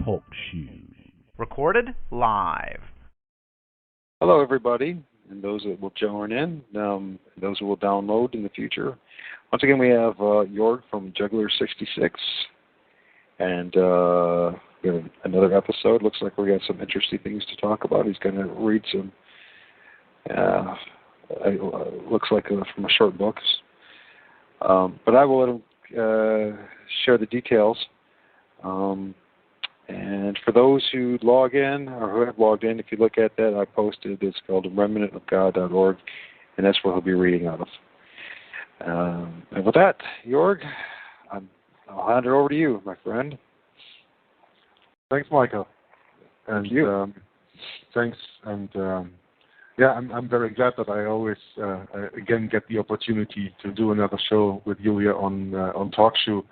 Talk Show. Recorded live. Hello, everybody, and those that will join in, those who will download in the future. Once again, we have Jörg from Juggler66, and we have another episode. Looks like we got some interesting things to talk about. He's going to read some, looks like from a short book. But I will let him share the details. And for those who log in or who have logged in, if you look at that, I posted, it's called remnantofgod.org, and that's where he'll be reading out of. And with that, Jörg, I'll hand it over to you, my friend. Thanks, Michael. And Thank you. Thanks, and I'm very glad that I always again get the opportunity to do another show with you here on TalkShoe.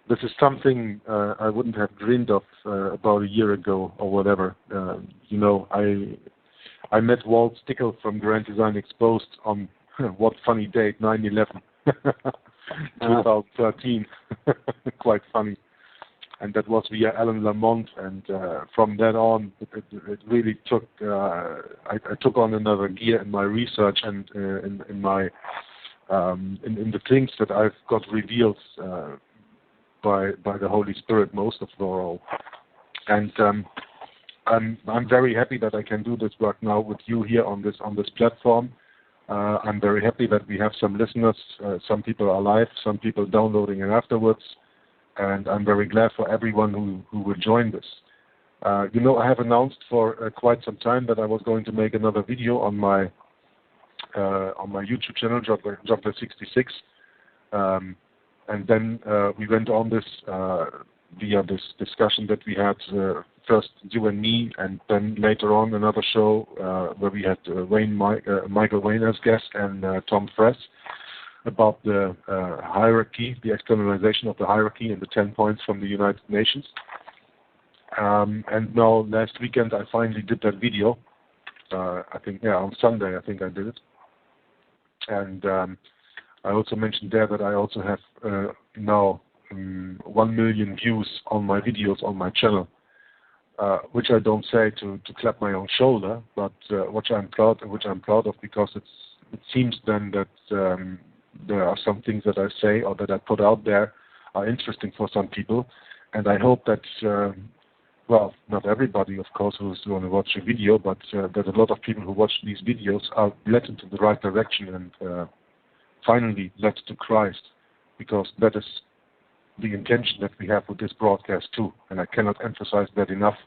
This is something I wouldn't have dreamed of about a year ago or whatever. I met Walt Stickle from Grand Design Exposed on what funny date, 9/11, 2013. Quite funny. And that was via Alan Lamont, and from that on, it really took. I took on another gear in my research and in my in the things that I've got revealed by the Holy Spirit, most of all. And I'm very happy that I can do this work now with you here on this platform. I'm very happy that we have some listeners. Some people are live, some people downloading it afterwards. And I'm very glad for everyone who will join this. I have announced for quite some time that I was going to make another video on my YouTube channel, Juggler66. And then we went on this via this discussion that we had, first you and me, and then later on another show where we had Michael Wayne as guest and Tom Fress, about the hierarchy, the externalization of the hierarchy and the 10 points from the United Nations. And now last weekend I finally did that video. On Sunday I think I did it. And I also mentioned there that I also have now 1 million views on my videos on my channel, which I don't say to clap my own shoulder, but which I'm proud of, because it seems then that there are some things that I say or that I put out there are interesting for some people, and I hope that, not everybody, of course, who's going to watch a video, but that a lot of people who watch these videos are led into the right direction and finally led to Christ, because that is the intention that we have with this broadcast too, and I cannot emphasize that enough.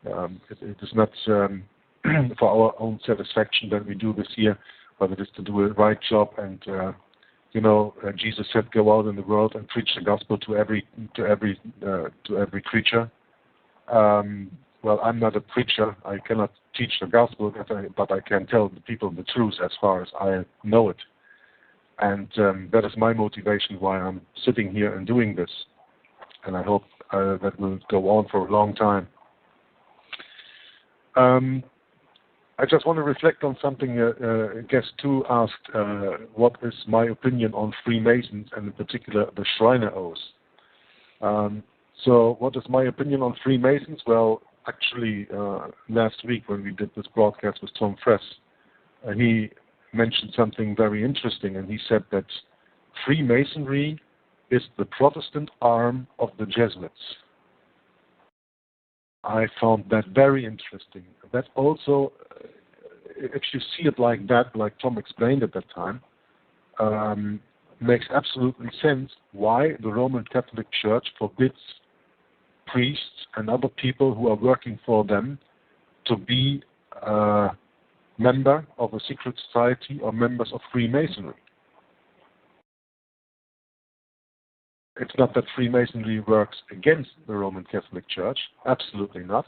It is not for our own satisfaction that we do this here, but it is to do a right job. And Jesus said, "Go out in the world and preach the gospel to every creature." I'm not a preacher. I cannot teach the gospel, but I can tell the people the truth as far as I know it. And that is my motivation why I'm sitting here and doing this. And I hope that will go on for a long time. I just want to reflect on something guest 2 asked, what is my opinion on Freemasons, and in particular the Shriner Oath. So what is my opinion on Freemasons? Well, actually, last week when we did this broadcast with Tom Fress, he mentioned something very interesting, and he said that Freemasonry is the Protestant arm of the Jesuits. I found that very interesting. That also, if you see it like that, like Tom explained at that time, makes absolutely sense why the Roman Catholic Church forbids priests and other people who are working for them to be a member of a secret society or members of Freemasonry. It's not that Freemasonry works against the Roman Catholic Church, absolutely not.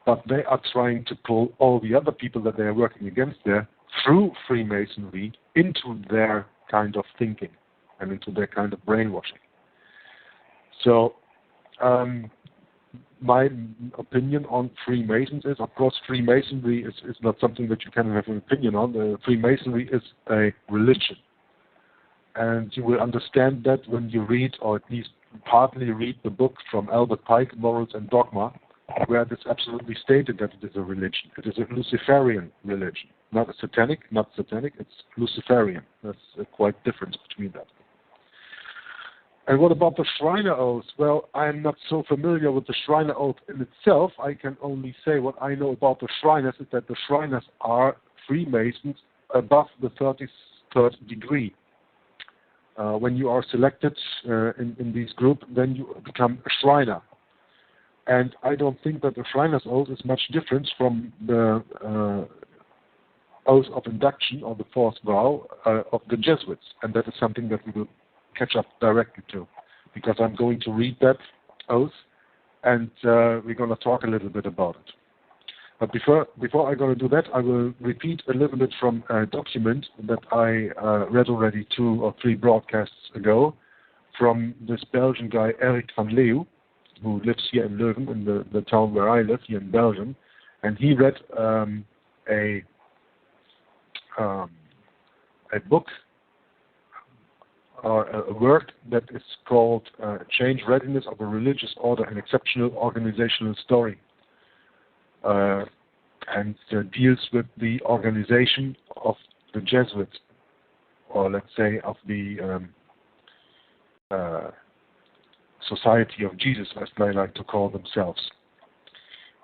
But they are trying to pull all the other people that they are working against there through Freemasonry into their kind of thinking and into their kind of brainwashing. So my opinion on Freemasons is, of course, Freemasonry is not something that you can have an opinion on. Freemasonry is a religion. And you will understand that when you read, or at least partly read the book from Albert Pike, Morals and Dogma, where it is absolutely stated that it is a religion. It is a Luciferian religion. Not a satanic, it's Luciferian. There's a quite difference between that. And what about the Shriner Oath? Well, I'm not so familiar with the Shriner Oath in itself. I can only say what I know about the Shriners is that the Shriners are Freemasons above the 33rd degree. When you are selected in this group, then you become a Shriner. And I don't think that the Shriner's Oath is much different from the Oath of Induction or the fourth vow of the Jesuits. And that is something that we will catch up directly to, because I'm going to read that oath and we're going to talk a little bit about it. But before I'm going to do that, I will repeat a little bit from a document that I read already 2 or 3 broadcasts ago from this Belgian guy, Eric van Leeuw, who lives here in Leuven, in the town where I live, here in Belgium. And he read a book or a work that is called Change Readiness of a Religious Order, an Exceptional Organizational Story. And deals with the organization of the Jesuits, or let's say of the Society of Jesus, as they like to call themselves.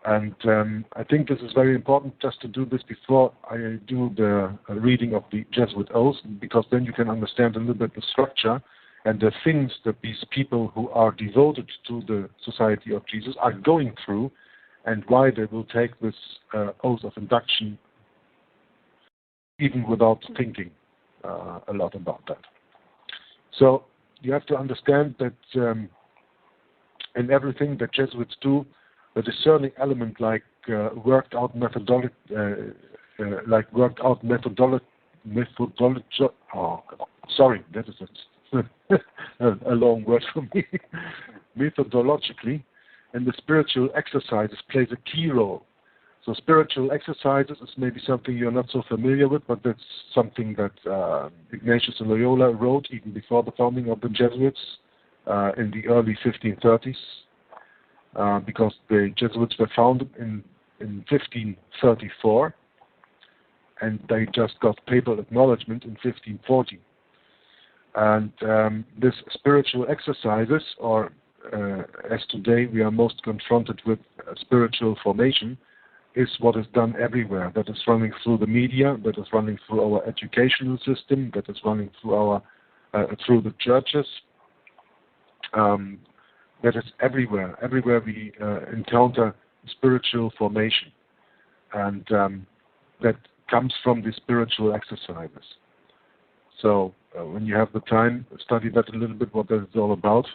And I think this is very important just to do this before I do the reading of the Jesuit Oath, because then you can understand a little bit the structure and the things that these people who are devoted to the Society of Jesus are going through, and why they will take this oath of induction even without thinking a lot about that. So you have to understand that in everything that Jesuits do, a discerning element like worked out methodology. Oh, sorry, that is a long word for me. Methodologically. And the spiritual exercises plays a key role. So spiritual exercises is maybe something you're not so familiar with, but that's something that Ignatius of Loyola wrote even before the founding of the Jesuits in the early 1530s, because the Jesuits were founded in 1534, and they just got papal acknowledgement in 1540. And this spiritual exercises, or as today we are most confronted with spiritual formation, is what is done everywhere. That is running through the media, that is running through our educational system, that is running through through the churches. That is everywhere. Everywhere we encounter spiritual formation, and that comes from the spiritual exercises. So when you have the time, study that a little bit, what that is all about.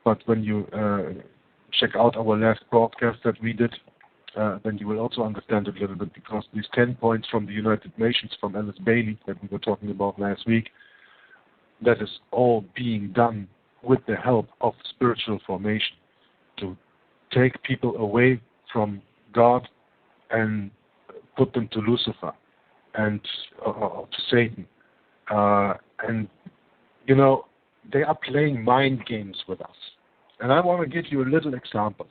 But when you check out our last broadcast that we did, then you will also understand it a little bit, because these 10 points from the United Nations, from Alice Bailey, that we were talking about last week, that is all being done with the help of spiritual formation, to take people away from God and put them to Lucifer and to Satan. And, you know, they are playing mind games with us. And I want to give you a little example.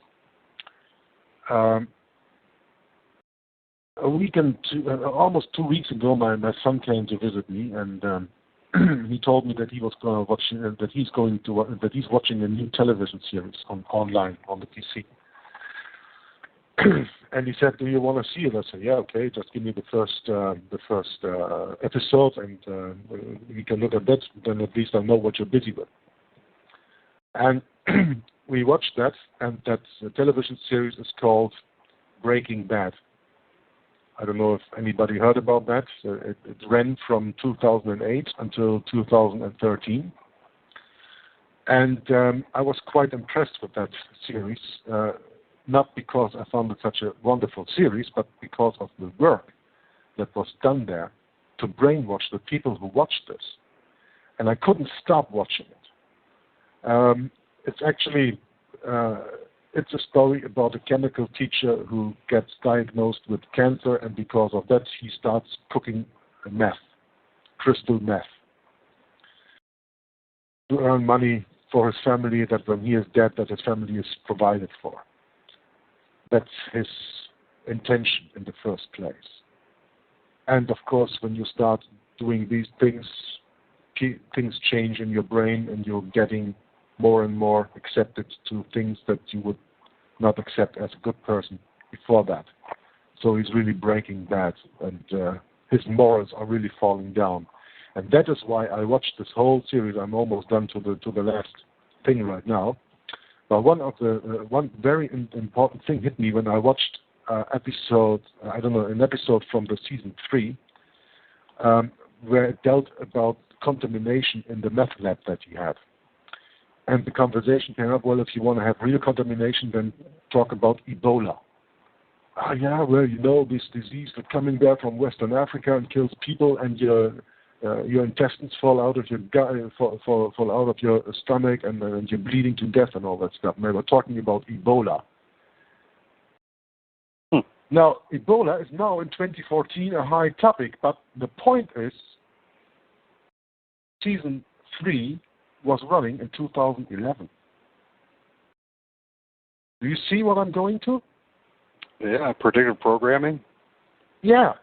Almost 2 weeks ago, my son came to visit me, and he told me that he was going to watch, that he's watching a new television series online on the PC. And he said, "Do you want to see it?" I said, "Yeah, okay. Just give me the first episode, and we can look at that. Then at least I know what you're busy with." And we watched that, and that television series is called Breaking Bad. I don't know if anybody heard about that. It ran from 2008 until 2013. And I was quite impressed with that series, not because I found it such a wonderful series, but because of the work that was done there to brainwash the people who watched this. And I couldn't stop watching it. It's actually, it's a story about a chemical teacher who gets diagnosed with cancer, and because of that he starts cooking meth, crystal meth, to earn money for his family, that when he is dead, that his family is provided for. That's his intention in the first place. And of course, when you start doing these things, things change in your brain, and you're getting more and more accepted to things that you would not accept as a good person before that. So he's really breaking bad, and his morals are really falling down. And that is why I watched this whole series. I'm almost done to the last thing right now. But one very important thing hit me when I watched an episode from the season 3, where it dealt about contamination in the meth lab that he had. And the conversation came up, well, if you want to have real contamination, then talk about Ebola. Yeah, well, you know, this disease that's coming there from Western Africa and kills people, and your intestines fall out of your gut, fall out of your stomach, and you're bleeding to death and all that stuff. And they were talking about Ebola. Now, Ebola is now in 2014 a high topic, but the point is, season 3 was running in 2011. Do you see what I'm going to? Yeah, predictive programming. Yeah.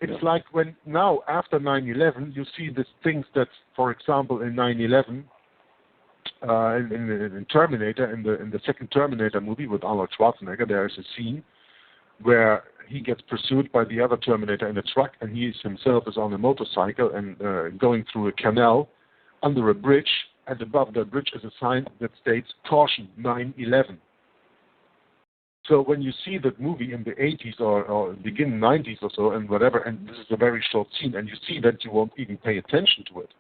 It's like when now, after 9/11, you see these things that, for example, in 9/11, in Terminator, in the second Terminator movie with Arnold Schwarzenegger, there is a scene where he gets pursued by the other Terminator in a truck, and he himself is on a motorcycle and going through a canal under a bridge, and above that bridge is a sign that states, "Caution, 9/11." So when you see that movie in the 80s or begin 90s or so, and whatever, and this is a very short scene, and you see that, you won't even pay attention to it.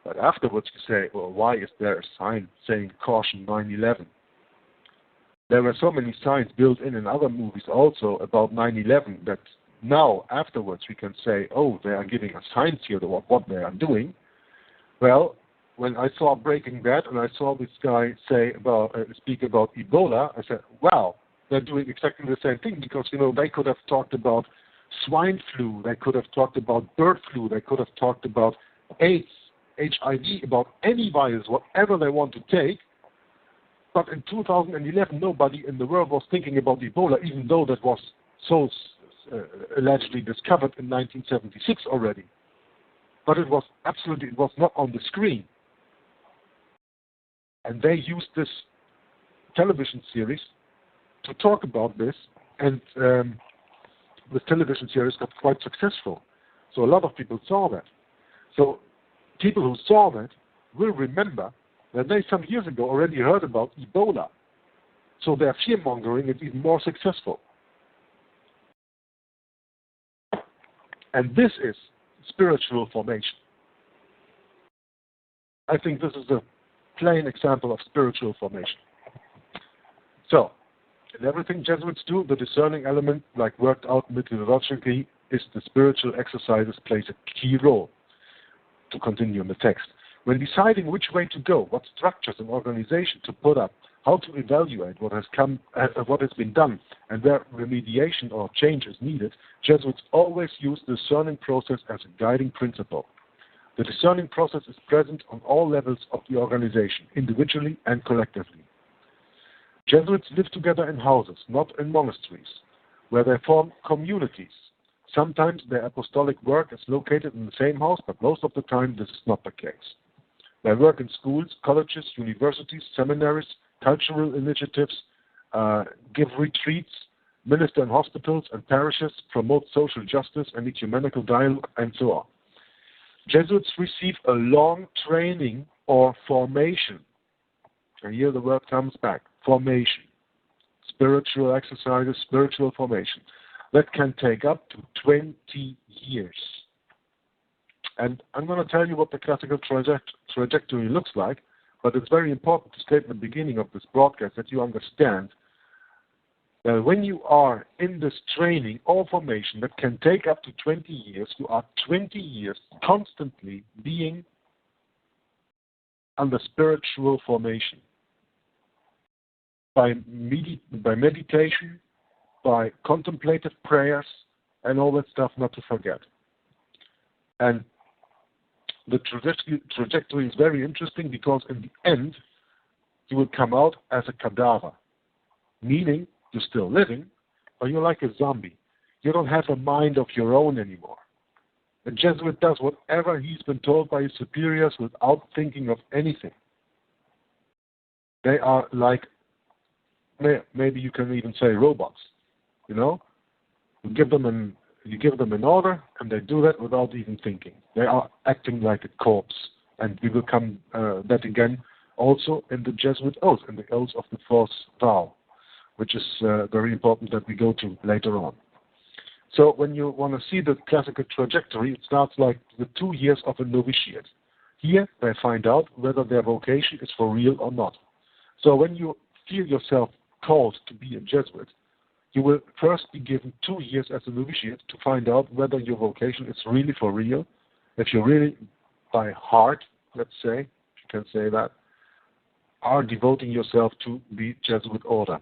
But afterwards you say, well, why is there a sign saying "Caution, 9/11"? There were so many signs built in other movies also about 9/11 that now, afterwards, we can say, oh, they are giving us signs here about what they are doing. Well, when I saw Breaking Bad and I saw this guy speak about Ebola, I said, wow, they're doing exactly the same thing, because, you know, they could have talked about swine flu, they could have talked about bird flu, they could have talked about AIDS, HIV, about any virus, whatever they want to take. But in 2011, nobody in the world was thinking about Ebola, even though that was so allegedly discovered in 1976 already. But it was not on the screen. And they used this television series to talk about this, and the television series got quite successful. So a lot of people saw that. So people who saw that will remember that they some years ago already heard about Ebola. So their fear-mongering is even more successful. And this is spiritual formation. I think this is a plain example of spiritual formation. So, in everything Jesuits do, the discerning element, like worked out methodologically, is the spiritual exercises plays a key role. To continue in the text. When deciding which way to go, what structures and organization to put up, how to evaluate what has been done, and where remediation or change is needed, Jesuits always use the discerning process as a guiding principle. The discerning process is present on all levels of the organization, individually and collectively. Jesuits live together in houses, not in monasteries, where they form communities. Sometimes their apostolic work is located in the same house, but most of the time this is not the case. They work in schools, colleges, universities, seminaries, cultural initiatives, give retreats, minister in hospitals and parishes, promote social justice and ecumenical dialogue, and so on. Jesuits receive a long training or formation. And here the word comes back, formation. Spiritual exercises, spiritual formation. That can take up to 20 years. And I'm going to tell you what the classical trajectory looks like, but it's very important to state at the beginning of this broadcast that you understand that when you are in this training or formation that can take up to 20 years, you are 20 years constantly being under spiritual formation. By meditation, by contemplative prayers, and all that stuff not to forget. And the trajectory is very interesting because in the end, you will come out as a cadaver, meaning you're still living, but you're like a zombie. You don't have a mind of your own anymore. A Jesuit does whatever he's been told by his superiors without thinking of anything. They are like, maybe you can even say robots. You know, you give them an order, and they do that without even thinking. They are acting like a corpse, and we will come that again also in the Jesuit oath, in the oath of the fourth vow, which is very important that we go to later on. So when you want to see the classical trajectory, it starts like the 2 years of a novitiate. Here they find out whether their vocation is for real or not. So when you feel yourself called to be a Jesuit, you will first be given 2 years as a novitiate to find out whether your vocation is really for real. If you really, by heart, let's say, if you can say that, are devoting yourself to the Jesuit order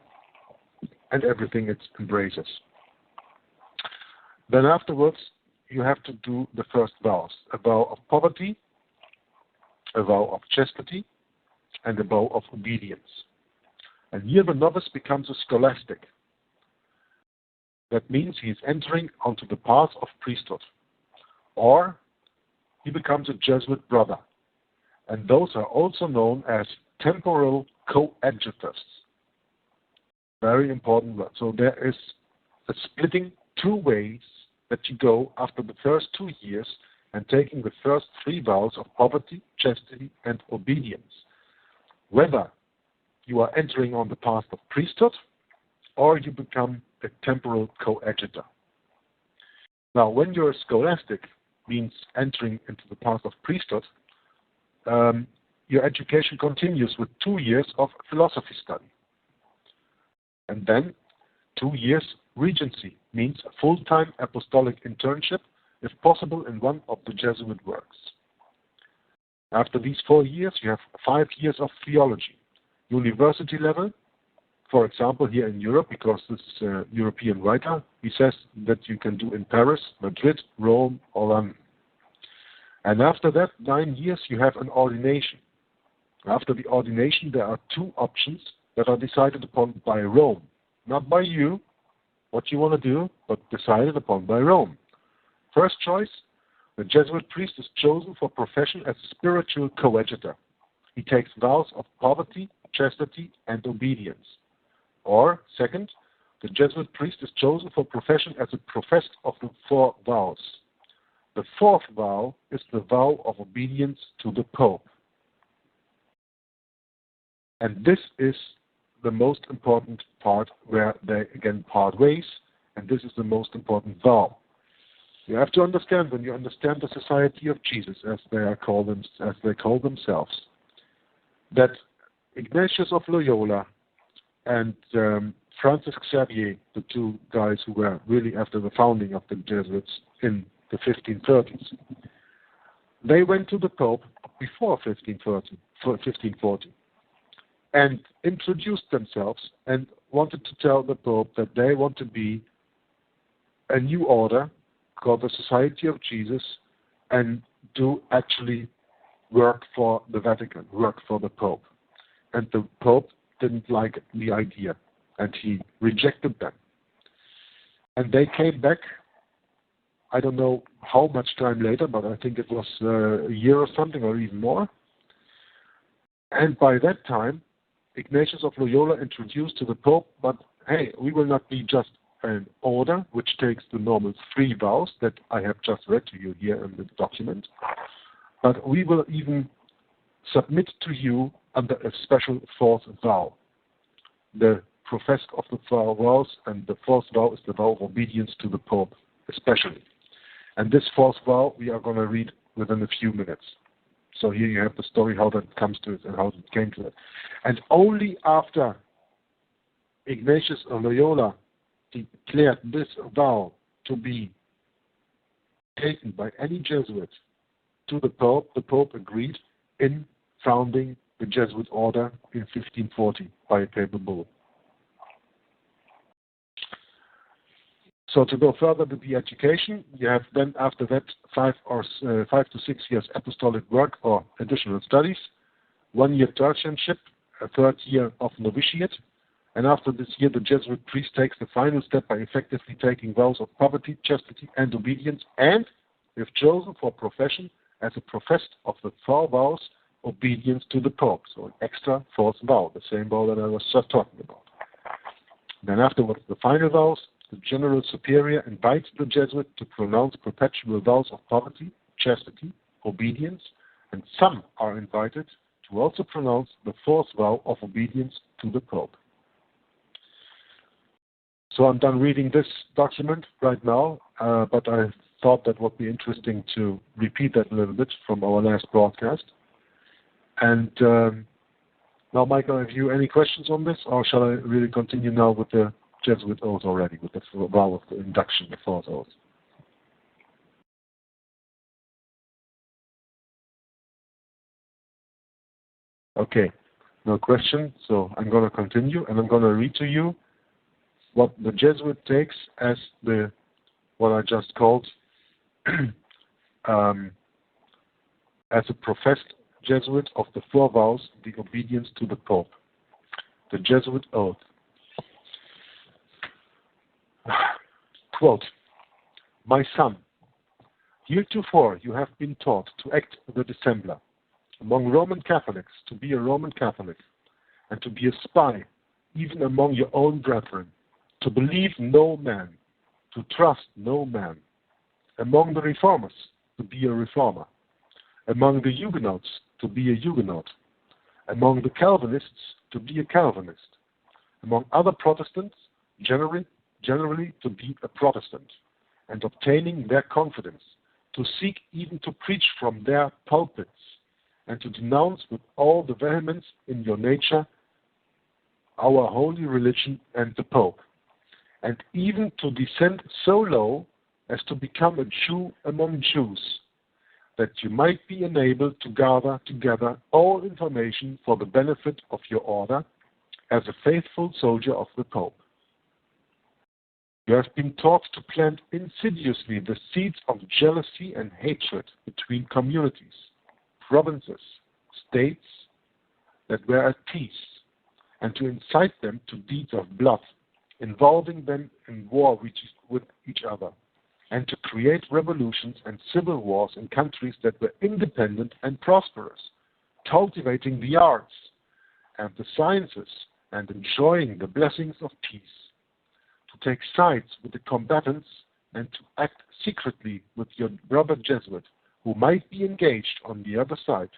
and everything it embraces. Then afterwards, you have to do the first vows, a vow of poverty, a vow of chastity, and a vow of obedience. And here the novice becomes a scholastic. That means he is entering onto the path of priesthood. Or he becomes a Jesuit brother. And those are also known as temporal coadjutors. Very important word. So there is a splitting 2 ways that you go after the first 2 years and taking the first 3 vows of poverty, chastity, and obedience. Whether you are entering on the path of priesthood or you become a temporal coadjutor. Now, when you're a scholastic, means entering into the path of priesthood, your education continues with 2 years of philosophy study. And then 2 years regency, means a full-time apostolic internship, if possible, in one of the Jesuit works. After these 4 years, you have 5 years of theology, university level. For example, here in Europe, because this is a European writer, he says that you can do in Paris, Madrid, Rome, or London. And after that, 9 years, you have an ordination. After the ordination, there are 2 options that are decided upon by Rome, not by you, what you want to do, but decided upon by Rome. First choice, the Jesuit priest is chosen for profession as a spiritual coadjutor. He takes vows of poverty, chastity, and obedience. Or, second, the Jesuit priest is chosen for profession as a professor of the 4 vows. The 4th vow is the vow of obedience to the Pope. And this is the most important part where they again part ways, and this is the most important vow. You have to understand, when you understand the Society of Jesus, as they call themselves, that Ignatius of Loyola and Francis Xavier, the 2 guys who were really after the founding of the Jesuits in the 1530s, they went to the Pope before 1540 and introduced themselves and wanted to tell the Pope that they want to be a new order called the Society of Jesus and do actually work for the Vatican, work for the Pope. And the Pope didn't like the idea, and he rejected them. And they came back, I don't know how much time later, but I think it was a year or something, or even more. And by that time, Ignatius of Loyola introduced to the Pope, but hey, we will not be just an order which takes the normal 3 vows that I have just read to you here in the document, but we will even submit to you under a special 4th vow. The professed of the 4 vows, and the 4th vow is the vow of obedience to the Pope, especially. And this 4th vow we are going to read within a few minutes. So here you have the story, how that comes to it and how it came to it. And only after Ignatius of Loyola declared this vow to be taken by any Jesuit to the Pope agreed in founding the Jesuit order in 1540 by a papal bull. So to go further with the education, you have then after that 5 to 6 years apostolic work or additional studies, 1 year tertianship, a 3rd year of novitiate, and after this year the Jesuit priest takes the final step by effectively taking vows of poverty, chastity, and obedience, and, if chosen for profession, as a professed of the 4 vows, obedience to the Pope. So an extra 4th vow, the same vow that I was just talking about. Then afterwards, the final vows, the General Superior invites the Jesuit to pronounce perpetual vows of poverty, chastity, obedience, and some are invited to also pronounce the 4th vow of obedience to the Pope. So I'm done reading this document right now, but I thought that would be interesting to repeat that a little bit from our last broadcast. And now, Michael, have you any questions on this, or shall I really continue now with the Jesuit oath already, with the vow of the induction, the 4th oath? Okay, no question. So I'm going to continue, and I'm going to read to you what the Jesuit takes as what I just called as a professed Jesuit of the 4 vows, the obedience to the Pope. The Jesuit oath. Quote, "My son, heretofore you have been taught to act the dissembler among Roman Catholics, to be a Roman Catholic, and to be a spy even among your own brethren, to believe no man, to trust no man. Among the Reformers, to be a Reformer. Among the Huguenots, to be a Huguenot. Among the Calvinists, to be a Calvinist. Among other Protestants, generally to be a Protestant, and obtaining their confidence, to seek even to preach from their pulpits, and to denounce with all the vehemence in your nature our holy religion and the Pope, and even to descend so low as to become a Jew among Jews, that you might be enabled to gather together all information for the benefit of your order as a faithful soldier of the Pope. You have been taught to plant insidiously the seeds of jealousy and hatred between communities, provinces, states that were at peace, and to incite them to deeds of blood, involving them in war with each other, and to create revolutions and civil wars in countries that were independent and prosperous, cultivating the arts and the sciences and enjoying the blessings of peace, to take sides with the combatants and to act secretly with your brother Jesuit, who might be engaged on the other side,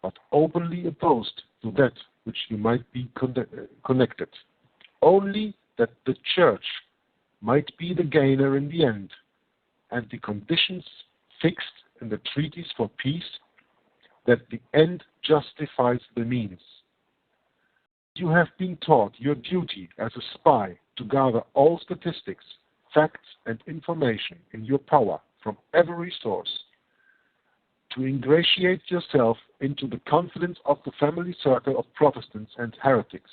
but openly opposed to that which you might be connected, only that the Church might be the gainer in the end, and the conditions fixed in the treaties for peace, that the end justifies the means. You have been taught your duty as a spy to gather all statistics, facts, and information in your power from every source, to ingratiate yourself into the confidence of the family circle of Protestants and heretics,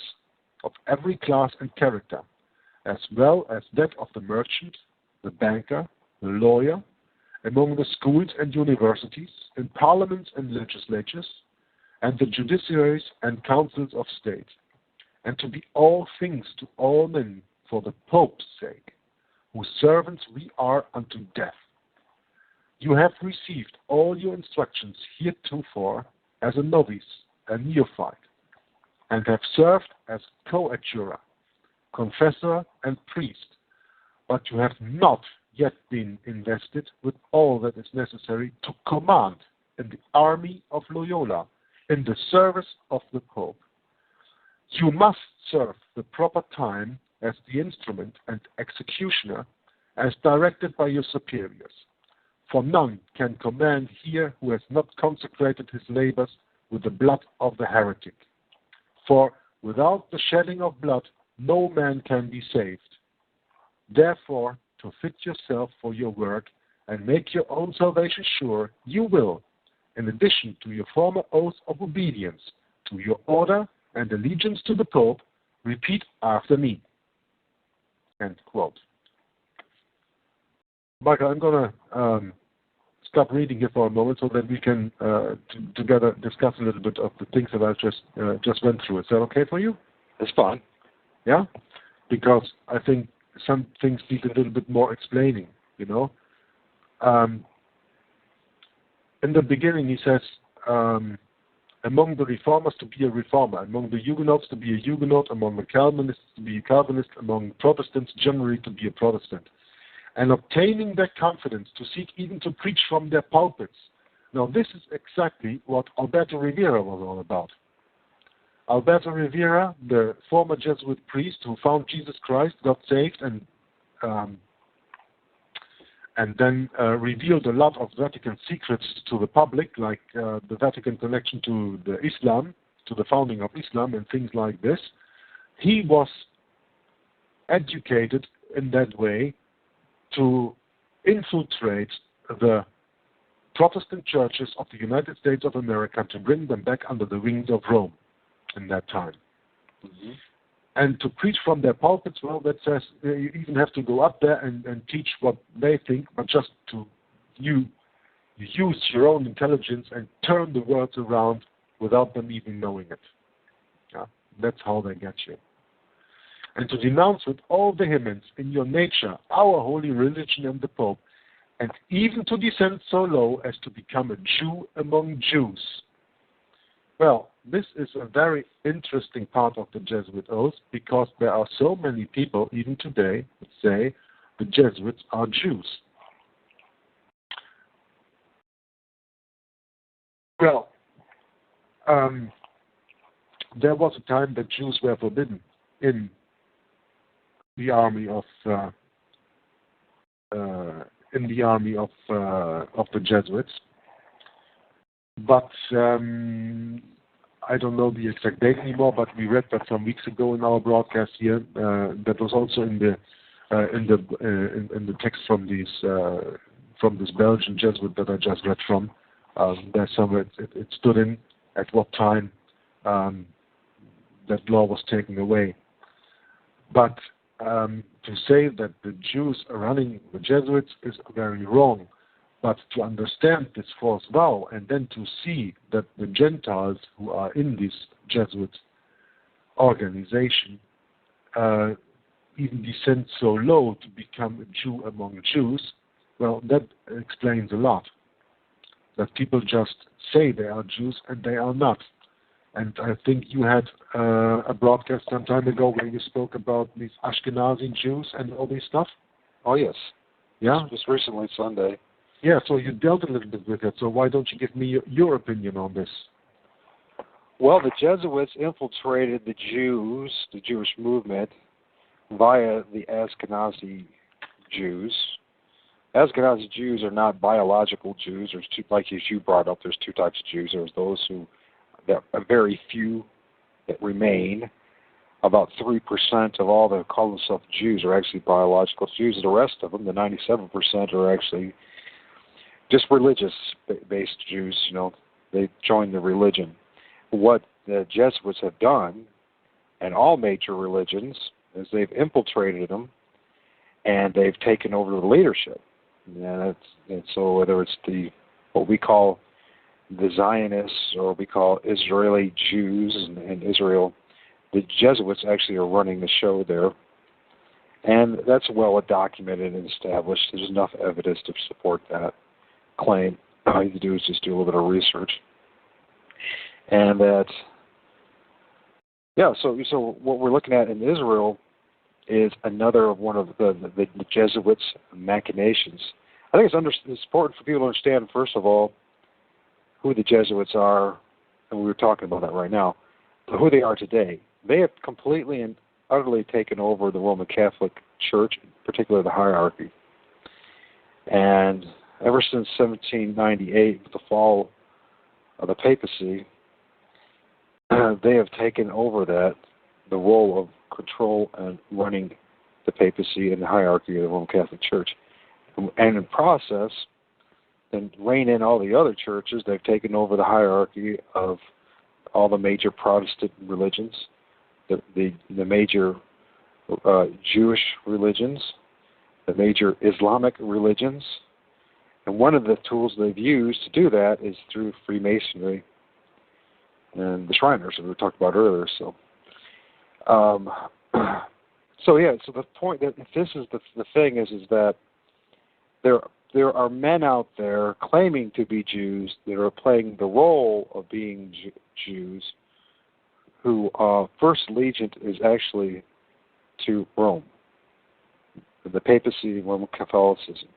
of every class and character, as well as that of the merchant, the banker, the lawyer, among the schools and universities, in parliaments and legislatures, and the judiciaries and councils of state, and to be all things to all men for the Pope's sake, whose servants we are unto death. You have received all your instructions heretofore as a novice, a neophyte, and have served as coadjutor, confessor, and priest, but you have not yet been invested with all that is necessary to command in the army of Loyola, in the service of the Pope. You must serve the proper time as the instrument and executioner as directed by your superiors. For none can command here who has not consecrated his labors with the blood of the heretic. For without the shedding of blood, no man can be saved. Therefore, to fit yourself for your work and make your own salvation sure, you will, in addition to your former oath of obedience to your order and allegiance to the Pope, repeat after me." End quote. Michael, I'm going to stop reading here for a moment so that we can together discuss a little bit of the things that I just went through. Is that okay for you? It's fine. Yeah? Because I think some things need a little bit more explaining, you know. In the beginning, he says, among the reformers to be a reformer, among the Huguenots to be a Huguenot, among the Calvinists to be a Calvinist, among Protestants generally to be a Protestant. And obtaining their confidence to seek even to preach from their pulpits. Now, this is exactly what Alberto Rivera was all about. Alberto Rivera, the former Jesuit priest who found Jesus Christ, got saved, and then revealed a lot of Vatican secrets to the public, like the Vatican connection to the Islam, to the founding of Islam and things like this. He was educated in that way to infiltrate the Protestant churches of the United States of America to bring them back under the wings of Rome in that time. Mm-hmm. And to preach from their pulpits, well, that says you even have to go up there and teach what they think, but just to you use your own intelligence and turn the words around without them even knowing it. Yeah? That's how they get you. And to denounce with all vehemence in your nature our holy religion and the Pope, and even to descend so low as to become a Jew among Jews. Well, this is a very interesting part of the Jesuit oath, because there are so many people, even today, that say the Jesuits are Jews. Well, there was a time that Jews were forbidden in the army of the Jesuits, but I don't know the exact date anymore. But we read that some weeks ago in our broadcast here. That was also in the text from this Belgian Jesuit that I just read from. There's somewhere it stood in at what time that law was taken away. But to say that the Jews are running the Jesuits is very wrong. But to understand this false vow and then to see that the Gentiles who are in this Jesuit organization even descend so low to become a Jew among Jews, well, that explains a lot. That people just say they are Jews and they are not. And I think you had a broadcast some time ago where you spoke about these Ashkenazi Jews and all this stuff. Oh, yes. Yeah? Just recently, Sunday. Yeah, so you dealt a little bit with it. So why don't you give me your opinion on this? Well, the Jesuits infiltrated the Jews, the Jewish movement, via the Ashkenazi Jews. Ashkenazi Jews are not biological Jews. There's two, like as you brought up, there's two types of Jews. There's those that are very few that remain. About 3% of all that call themselves Jews are actually biological Jews. The rest of them, the 97%, are actually just religious-based Jews. You know, they joined the religion. What the Jesuits have done, and all major religions, is they've infiltrated them, and they've taken over the leadership. And so whether it's what we call the Zionists or we call Israeli Jews in Israel, the Jesuits actually are running the show there. And that's well documented and established. There's enough evidence to support that claim. All you have to do is just do a little bit of research. And that, yeah, so what we're looking at in Israel is another one of the Jesuits' machinations. I think it's important for people to understand, first of all, who the Jesuits are, and we were talking about that right now, but who they are today. They have completely and utterly taken over the Roman Catholic Church, particularly the hierarchy. And ever since 1798, with the fall of the papacy, they have taken over the role of control and running the papacy and the hierarchy of the Roman Catholic Church. And in the process, then rein in all the other churches. They've taken over the hierarchy of all the major Protestant religions, the major Jewish religions, the major Islamic religions. And one of the tools they've used to do that is through Freemasonry and the Shriners that we talked about earlier. So, so the point that this is the thing is that there are men out there claiming to be Jews that are playing the role of being Jews, who first allegiance is actually to Rome, the papacy, Roman Catholicism.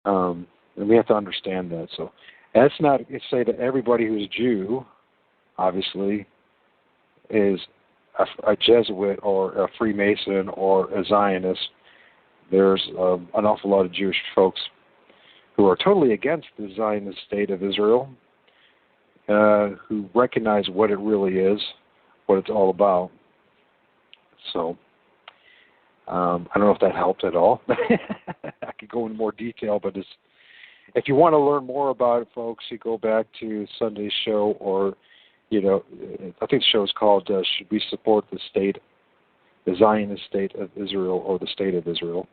And we have to understand that. So that's not to say that everybody who's Jew, obviously, is a Jesuit or a Freemason or a Zionist. There's an awful lot of Jewish folks who are totally against the Zionist state of Israel, who recognize what it really is, what it's all about. So I don't know if that helped at all. I could go into more detail, but if you want to learn more about it, folks, you go back to Sunday's show, or, I think the show is called Should We Support the Zionist State of Israel, or the State of Israel?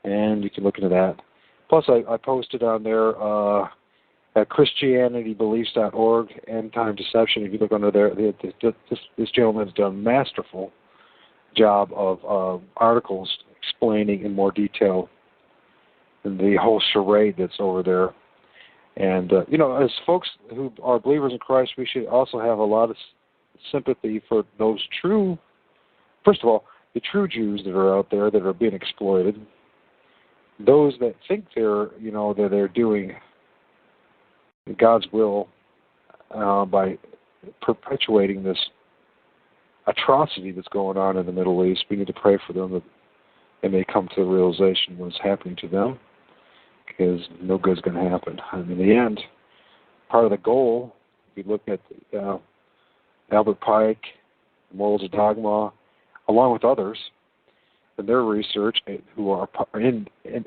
And you can look into that. Plus, I posted on there at ChristianityBeliefs.org, End Time Deception. If you look under there, this gentleman has done a masterful job of articles explaining in more detail the whole charade that's over there. And, as folks who are believers in Christ, we should also have a lot of sympathy for those first of all, the true Jews that are out there that are being exploited, those that think that they're doing God's will by perpetuating this atrocity that's going on in the Middle East. We need to pray for them that they may come to the realization of what's happening to them, because no good's going to happen. And in the end, part of the goal, if you look at Albert Pike, Morals of Dogma, along with others, and their research, who are in an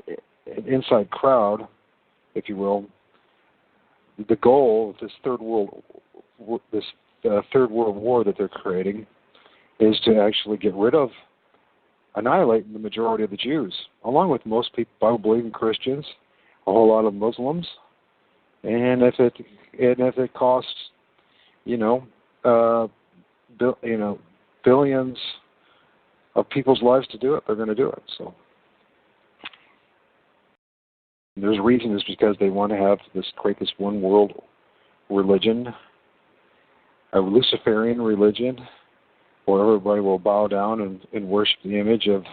inside crowd, if you will, the goal of this third world war that they're creating is to actually get rid of, annihilate the majority of the Jews, along with most people, Bible-believing Christians, a whole lot of Muslims, and if it costs, billions of people's lives to do it, they're going to do it. So there's a reason is because they want to create this one world religion, a Luciferian religion, where everybody will bow down and worship the image of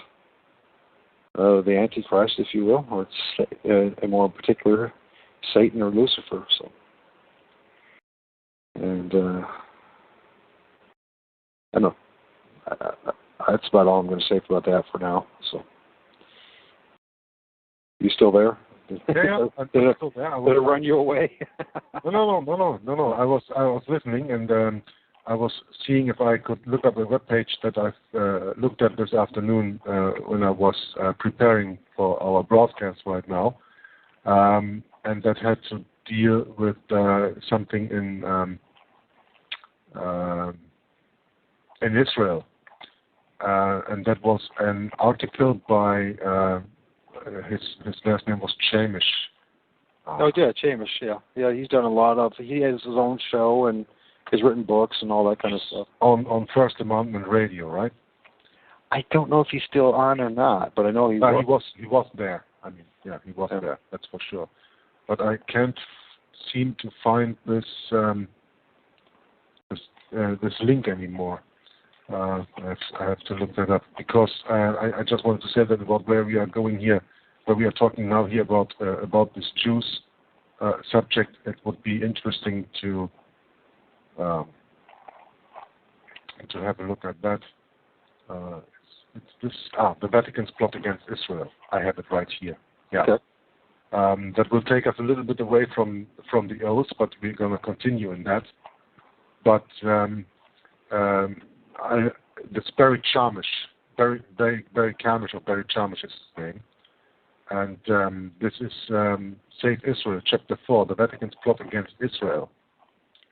the Antichrist, if you will, or and more in particular, Satan or Lucifer. So, and I don't know. That's about all I'm going to say about that for now. So, you still there? Yeah. Did it run you away? No. I was listening, and I was seeing if I could look up a webpage that I've looked at this afternoon when I was preparing for our broadcast right now, and that had to deal with something in Israel, and that was an article by his last name was Chamish. Chamish. Yeah. He's done a lot of. He has his own show and has written books and all that kind of stuff. On First Amendment Radio, right? I don't know if he's still on or not, but I know he was. He was there. I mean, yeah, he was there. That's for sure. But I can't seem to find this link anymore. I have to look that up, because I just wanted to say that about where we are going here, where we are talking now here about this Jews subject. It would be interesting to have a look at that. It's this the Vatican's plot against Israel. I have it right here. Yeah. Okay. That will take us a little bit away from the oaths, but we're going to continue in that. But this Barry Chamish, Barry Chamish, or Barry Chamish is his name, and this is Save Israel, Chapter 4, the Vatican's plot against Israel.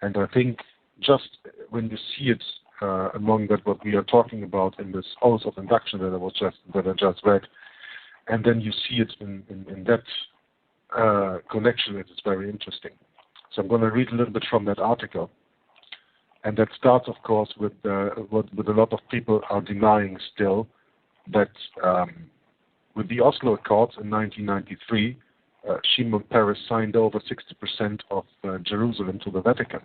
And I think just when you see it among that what we are talking about in this oath of induction that I just read, And then you see it in that connection. It is very interesting. So I'm going to read a little bit from that article. And that starts, of course, with what a lot of people are denying still, that with the Oslo Accords in 1993, Shimon Peres signed over 60% of Jerusalem to the Vatican.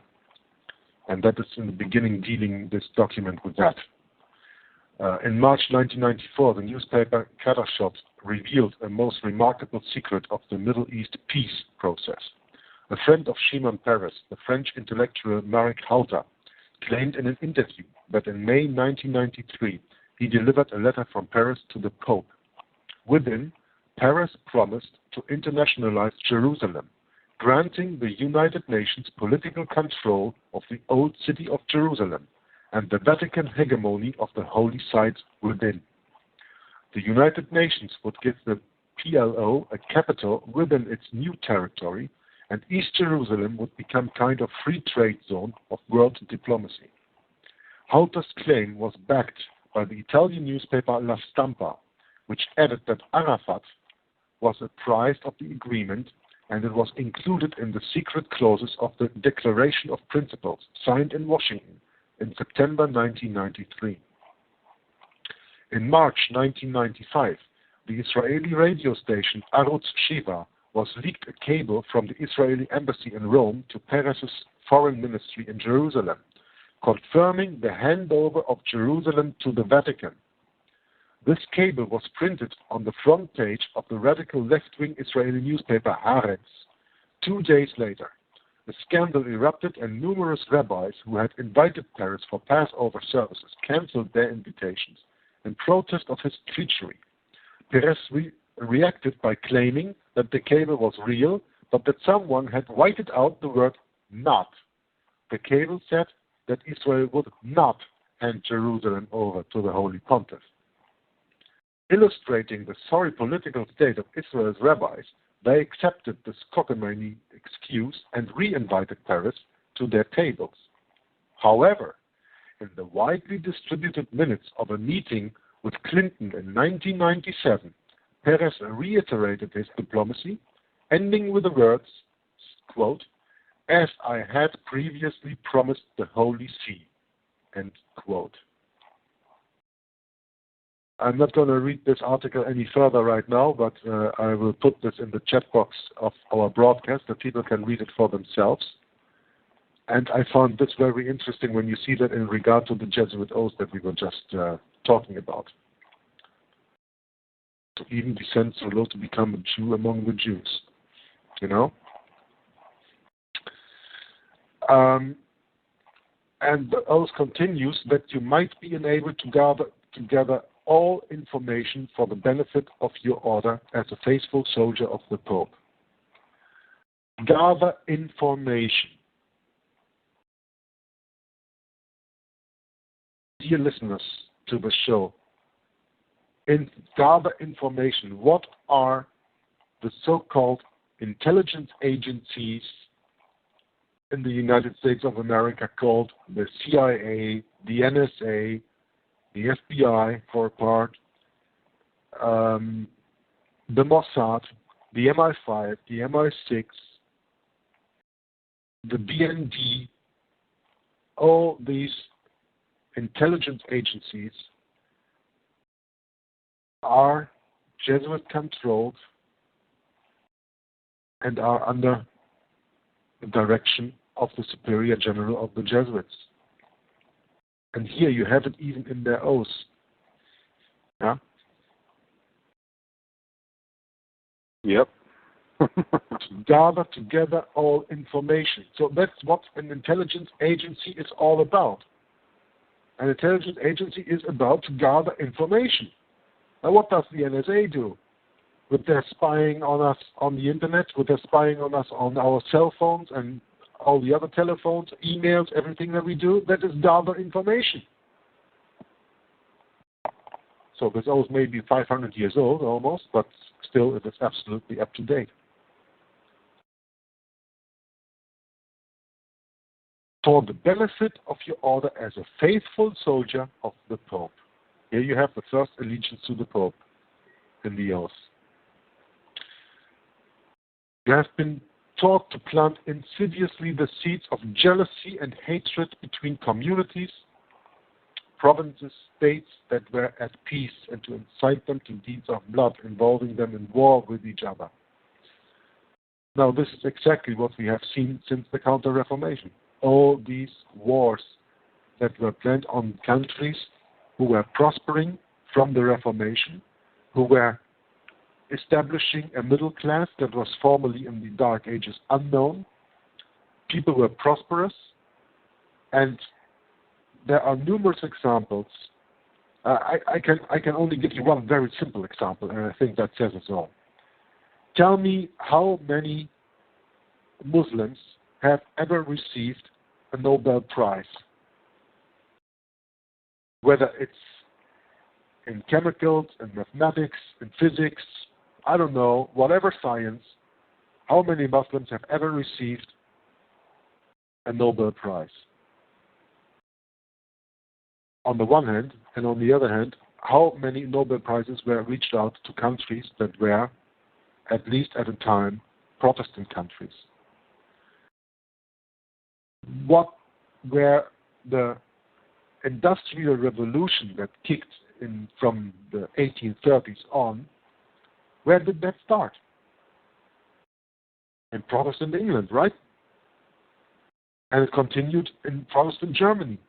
And that is in the beginning dealing this document with that. In March 1994, the newspaper Kadashot revealed a most remarkable secret of the Middle East peace process. A friend of Shimon Peres, the French intellectual Marek Halter, claimed in an interview that in May 1993 he delivered a letter from Peres to the Pope. Within, Peres promised to internationalize Jerusalem, granting the United Nations political control of the old city of Jerusalem and the Vatican hegemony of the holy sites within. The United Nations would give the PLO a capital within its new territory, and East Jerusalem would become kind of free trade zone of world diplomacy. Halter's claim was backed by the Italian newspaper La Stampa, which added that Arafat was apprised of the agreement and it was included in the secret clauses of the Declaration of Principles signed in Washington in September 1993. In March 1995, the Israeli radio station Arutz Sheva was leaked a cable from the Israeli embassy in Rome to Peres' foreign ministry in Jerusalem, confirming the handover of Jerusalem to the Vatican. This cable was printed on the front page of the radical left-wing Israeli newspaper Haaretz. 2 days later, the scandal erupted and numerous rabbis who had invited Peres for Passover services canceled their invitations in protest of his treachery. Peres reacted by claiming that the cable was real, but that someone had whited out the word not. The cable said that Israel would not hand Jerusalem over to the Holy Pontiff. Illustrating the sorry political state of Israel's rabbis, they accepted this cockamamie excuse and re-invited Peres to their tables. However, in the widely distributed minutes of a meeting with Clinton in 1997, Peres reiterated his diplomacy, ending with the words, quote, "as I had previously promised the Holy See," end quote. I'm not going to read this article any further right now, but I will put this in the chat box of our broadcast that people can read it for themselves. And I found this very interesting when you see that in regard to the Jesuit oath that we were just talking about. To even descend so low to become a Jew among the Jews, you know? And the oath continues that you might be enabled to gather together all information for the benefit of your order as a faithful soldier of the Pope. Gather information. Dear listeners to the show, gather information. What are the so-called intelligence agencies in the United States of America called the CIA, the NSA, the FBI for a part, the Mossad, the MI5, the MI6, the BND, all these intelligence agencies are Jesuit controlled and are under the direction of the Superior General of the Jesuits. And here you have it even in their oaths. Yeah? Yep. To gather together all information. So that's what an intelligence agency is all about. An intelligence agency is about to gather information. Now what does the NSA do? With their spying on us on the internet, with their spying on us on our cell phones and all the other telephones, emails, everything that we do, that is gather information. So this oath may be 500 years old almost, but still it is absolutely up to date. For the benefit of your order as a faithful soldier of the Pope. Here you have the first allegiance to the Pope. in the earth. You have been taught to plant insidiously the seeds of jealousy and hatred between communities, provinces, states that were at peace, and to incite them to deeds of blood, involving them in war with each other. Now, this is exactly what we have seen since the Counter-Reformation. All these wars that were planned on countries who were prospering from the Reformation, who were establishing a middle class that was formerly in the Dark Ages unknown. People were prosperous, and there are numerous examples. I can only give you one very simple example, and I think that says it all. Tell me how many Muslims have ever received a Nobel Prize, whether it's in chemicals, in mathematics, in physics, I don't know, whatever science. How many Muslims have ever received a Nobel Prize? On the one hand, and on the other hand, how many Nobel Prizes were reached out to countries that were, at least at a time, Protestant countries? What were the industrial revolution that kicked in from the 1830s on, where did that start? In Protestant England, right? And it continued in Protestant Germany.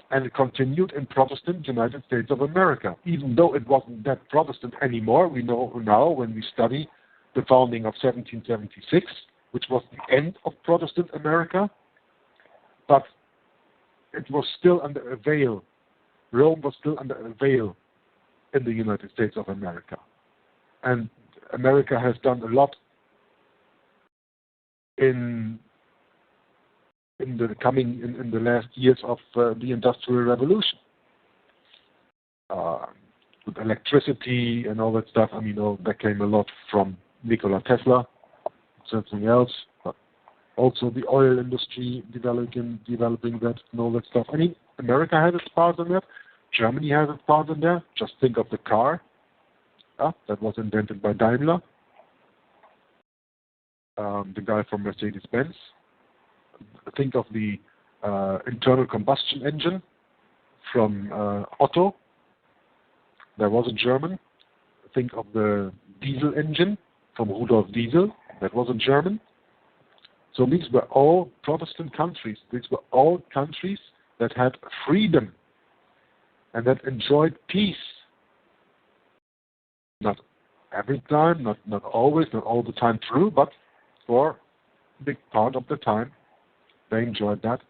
And it continued in Protestant United States of America. Even though it wasn't that Protestant anymore, we know now when we study the founding of 1776, which was the end of Protestant America, but it was still under a veil. Rome was still under a veil in the United States of America. And America has done a lot in the last years of the Industrial Revolution. With electricity and all that stuff, that came a lot from Nikola Tesla, something else, but also the oil industry developing that and all that stuff. America has its part in that. Germany has its part in there. Just think of the car. That was invented by Daimler, the guy from Mercedes-Benz. Think of the internal combustion engine from Otto. That was a German. Think of the diesel engine from Rudolf Diesel. That was a German. So these were all Protestant countries. These were all countries that had freedom and that enjoyed peace. Not every time, not always, not all the time through, but for a big part of the time, they enjoyed that.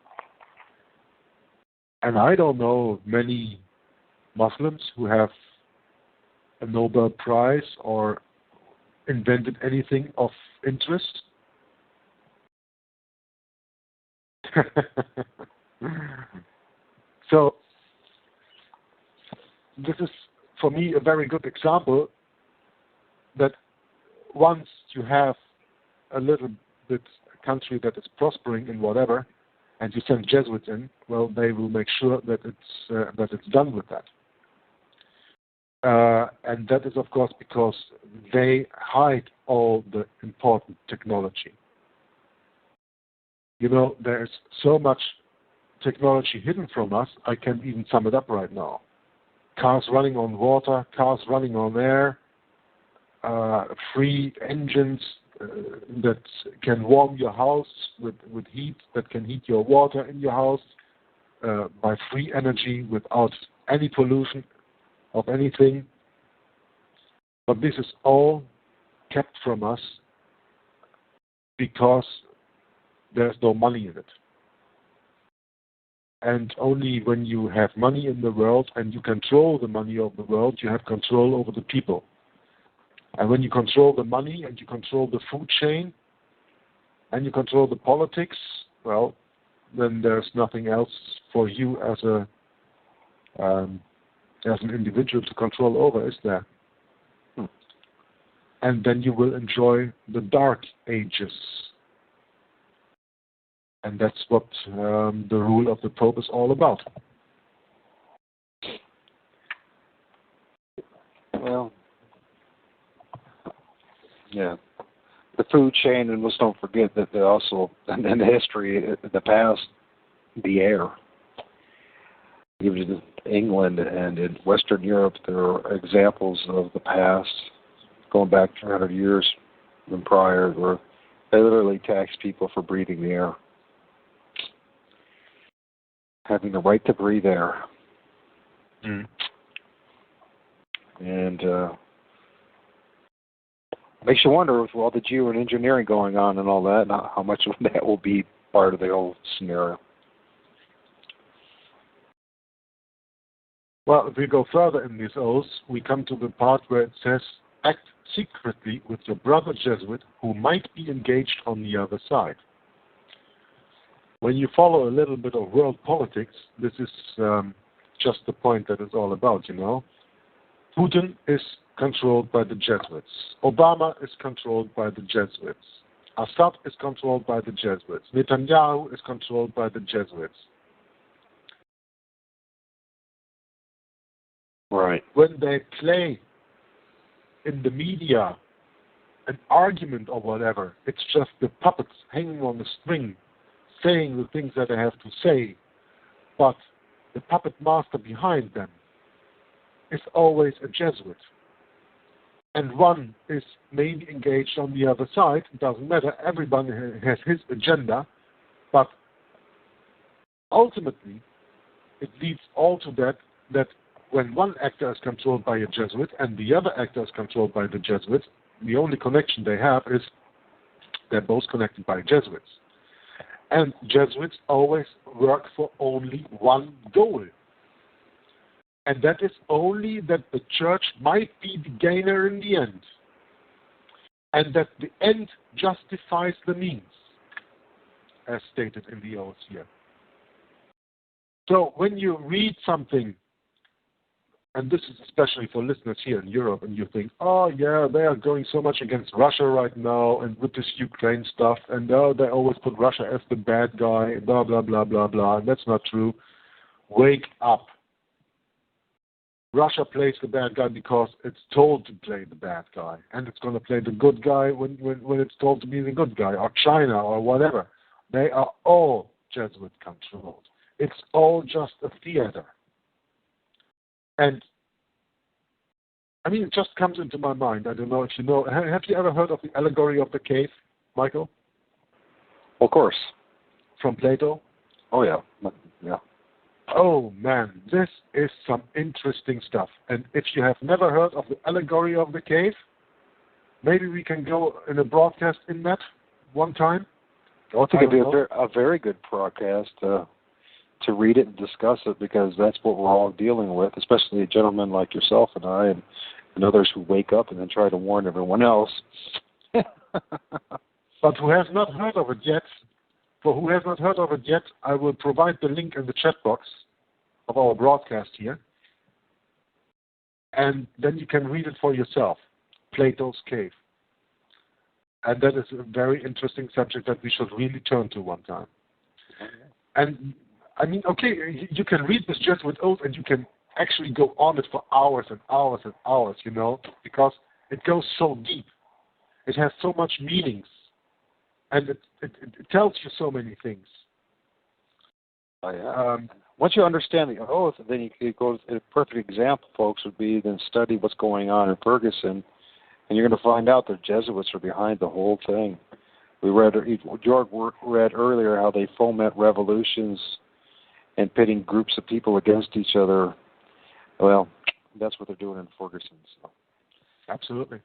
And I don't know many Muslims who have a Nobel Prize or invented anything of interest. So this is, for me, a very good example that once you have a little bit country that is prospering in whatever, and you send Jesuits in, well, they will make sure that it's done with that. And that is, of course, because they hide all the important technology. There's so much technology hidden from us, I can't even sum it up right now. Cars running on water, cars running on air, free engines that can warm your house with heat, that can heat your water in your house by free energy without any pollution of anything. But this is all kept from us because there's no money in it. And only when you have money in the world and you control the money of the world, you have control over the people. And when you control the money and you control the food chain and you control the politics, well, then there's nothing else for you as an individual to control over, is there? And then you will enjoy the Dark Ages. And that's what the rule of the Pope is all about. Well, Yeah. The food chain, and let's don't forget that they also, in the history, in the past, the air. Even in England and in Western Europe, there are examples of the past, going back 300 years and prior, where they literally tax people for breathing the air. Having the right to breathe air. Mm. And makes you wonder, with all the geo and engineering going on and all that, how much of that will be part of the whole scenario. Well, if we go further in these oaths, we come to the part where it says, act secretly with your brother Jesuit who might be engaged on the other side. When you follow a little bit of world politics, this is just the point that it's all about, you know. Putin is controlled by the Jesuits. Obama is controlled by the Jesuits. Assad is controlled by the Jesuits. Netanyahu is controlled by the Jesuits. Right. When they play in the media an argument or whatever, it's just the puppets hanging on the string saying the things that they have to say, but the puppet master behind them is always a Jesuit. And one is maybe engaged on the other side. It doesn't matter. Everybody has his agenda, but ultimately it leads all to that when one actor is controlled by a Jesuit and the other actor is controlled by the Jesuits, the only connection they have is they're both connected by Jesuits. And Jesuits always work for only one goal. And that is only that the church might be the gainer in the end. And that the end justifies the means, as stated in the oath here. So when you read something, and this is especially for listeners here in Europe, and you think, oh yeah, they are going so much against Russia right now, and with this Ukraine stuff, and oh, they always put Russia as the bad guy, blah, blah, blah, blah, blah, and that's not true. Wake up. Russia plays the bad guy because it's told to play the bad guy, and it's going to play the good guy when it's told to be the good guy, or China, or whatever. They are all Jesuit controlled. It's all just a theater. And, I mean, it just comes into my mind. I don't know if you know. Have you ever heard of the allegory of the cave, Michael? Of course. From Plato? Oh, yeah. Yeah. Oh, man, this is some interesting stuff. And if you have never heard of the allegory of the cave, maybe we can go in a broadcast in that one time. I think it'd be a very good broadcast to read it and discuss it, because that's what we're all dealing with, especially a gentleman like yourself and I and others who wake up and then try to warn everyone else. But who has not heard of it yet, for who has not heard of it yet, I will provide the link in the chat box of our broadcast here. And then you can read it for yourself, Plato's Cave. And that is a very interesting subject that we should really turn to one time. And, I mean, okay, you can read this Jesuit oath and you can actually go on it for hours and hours and hours, you know, because it goes so deep. It has so much meanings. And it tells you so many things. Oh, yeah. Once you understand the oath, then you go. A perfect example, folks, would be then study what's going on in Ferguson, and you're going to find out the Jesuits are behind the whole thing. George read earlier how they foment revolutions and pitting groups of people against each other. Well, that's what they're doing in Ferguson. So. Absolutely.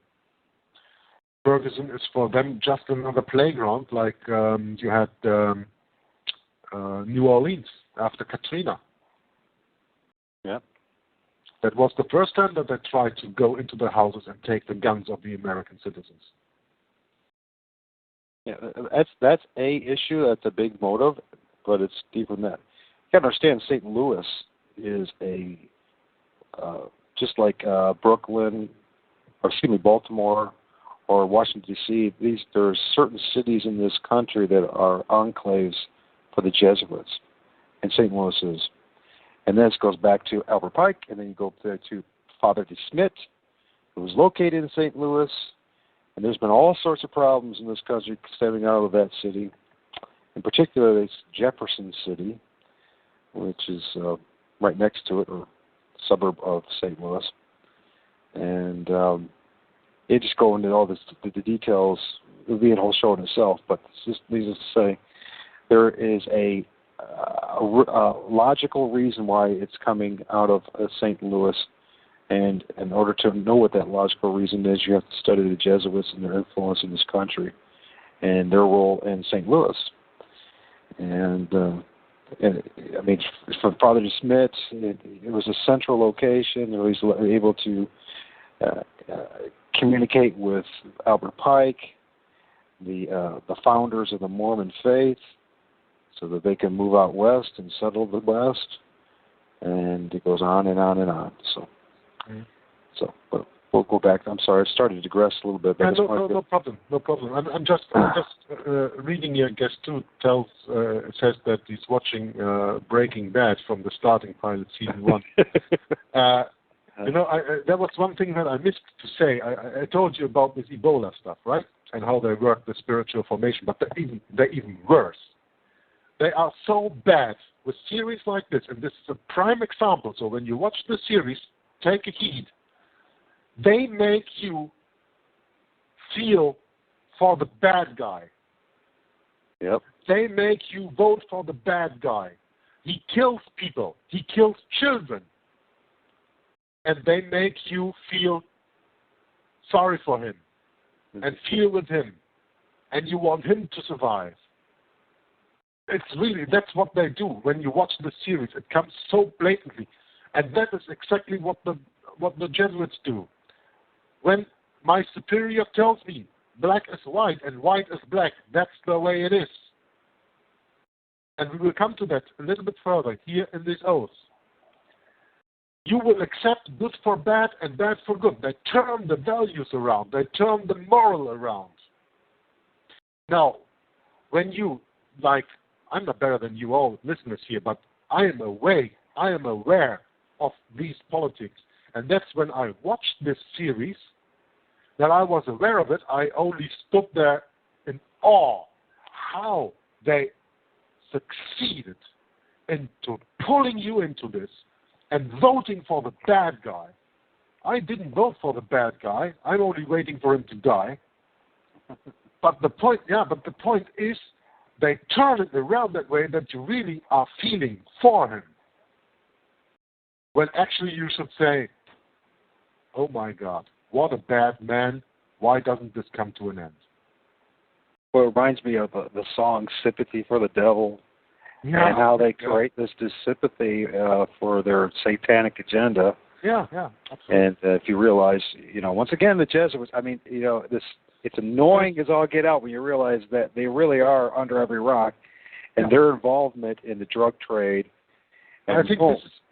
Ferguson is for them just another playground, like you had New Orleans after Katrina. Yeah. That was the first time that they tried to go into the houses and take the guns of the American citizens. Yeah, that's a issue. That's a big motive, but it's deeper than that. You got to understand, St. Louis is a just like Brooklyn, or excuse me, Baltimore, or Washington D.C. There are certain cities in this country that are enclaves for the Jesuits, and St. Louis is. And then it goes back to Albert Pike, and then you go to Father de Smet, who was located in St. Louis, And there's been all sorts of problems in this country stemming out of that city. In particular, it's Jefferson City, which is right next to it, or suburb of St. Louis. And it just go into all this, the details. It would be a whole show in itself, but just needless to say, there is a logical reason why it's coming out of St. Louis. And in order to know what that logical reason is, you have to study the Jesuits and their influence in this country and their role in St. Louis. And I mean, for Father DeSmit, it was a central location. He was able to communicate with Albert Pike, the founders of the Mormon faith, so that they can move out west and settle the West. And it goes on and on and on. So, but we'll go back. I'm sorry, I started to digress a little bit. But no problem. I'm just reading here. Guest 2 says that he's watching Breaking Bad from the starting pilot season 1. There was one thing that I missed to say. I told you about this Ebola stuff, right? And how they work the spiritual formation. But they're even worse. They are so bad with series like this, and this is a prime example. So when you watch the series, take a heed. They make you feel for the bad guy. Yep. They make you vote for the bad guy. He kills people. He kills children. And they make you feel sorry for him and feel with him. And you want him to survive. That's what they do. When you watch the series, it comes so blatantly. And that is exactly what the Jesuits do. When my superior tells me black is white and white is black, that's the way it is. And we will come to that a little bit further here in this oath. You will accept good for bad and bad for good. They turn the values around. They turn the moral around. Now, when you, I'm not better than you all listeners here, but I am aware of these politics. And that's when I watched this series that I was aware of it. I only stood there in awe how they succeeded into pulling you into this and voting for the bad guy. I didn't vote for the bad guy. I'm only waiting for him to die. But the point is, they turn it around that way that you really are feeling for him. When actually you should say, oh my God, what a bad man. Why doesn't this come to an end? Well, it reminds me of the song Sympathy for the Devil, and how they create this sympathy for their satanic agenda. Yeah, absolutely. And if you realize, once again, the Jesuits, it's annoying as all get out when you realize that they really are under every rock, and their involvement in the drug trade. And I think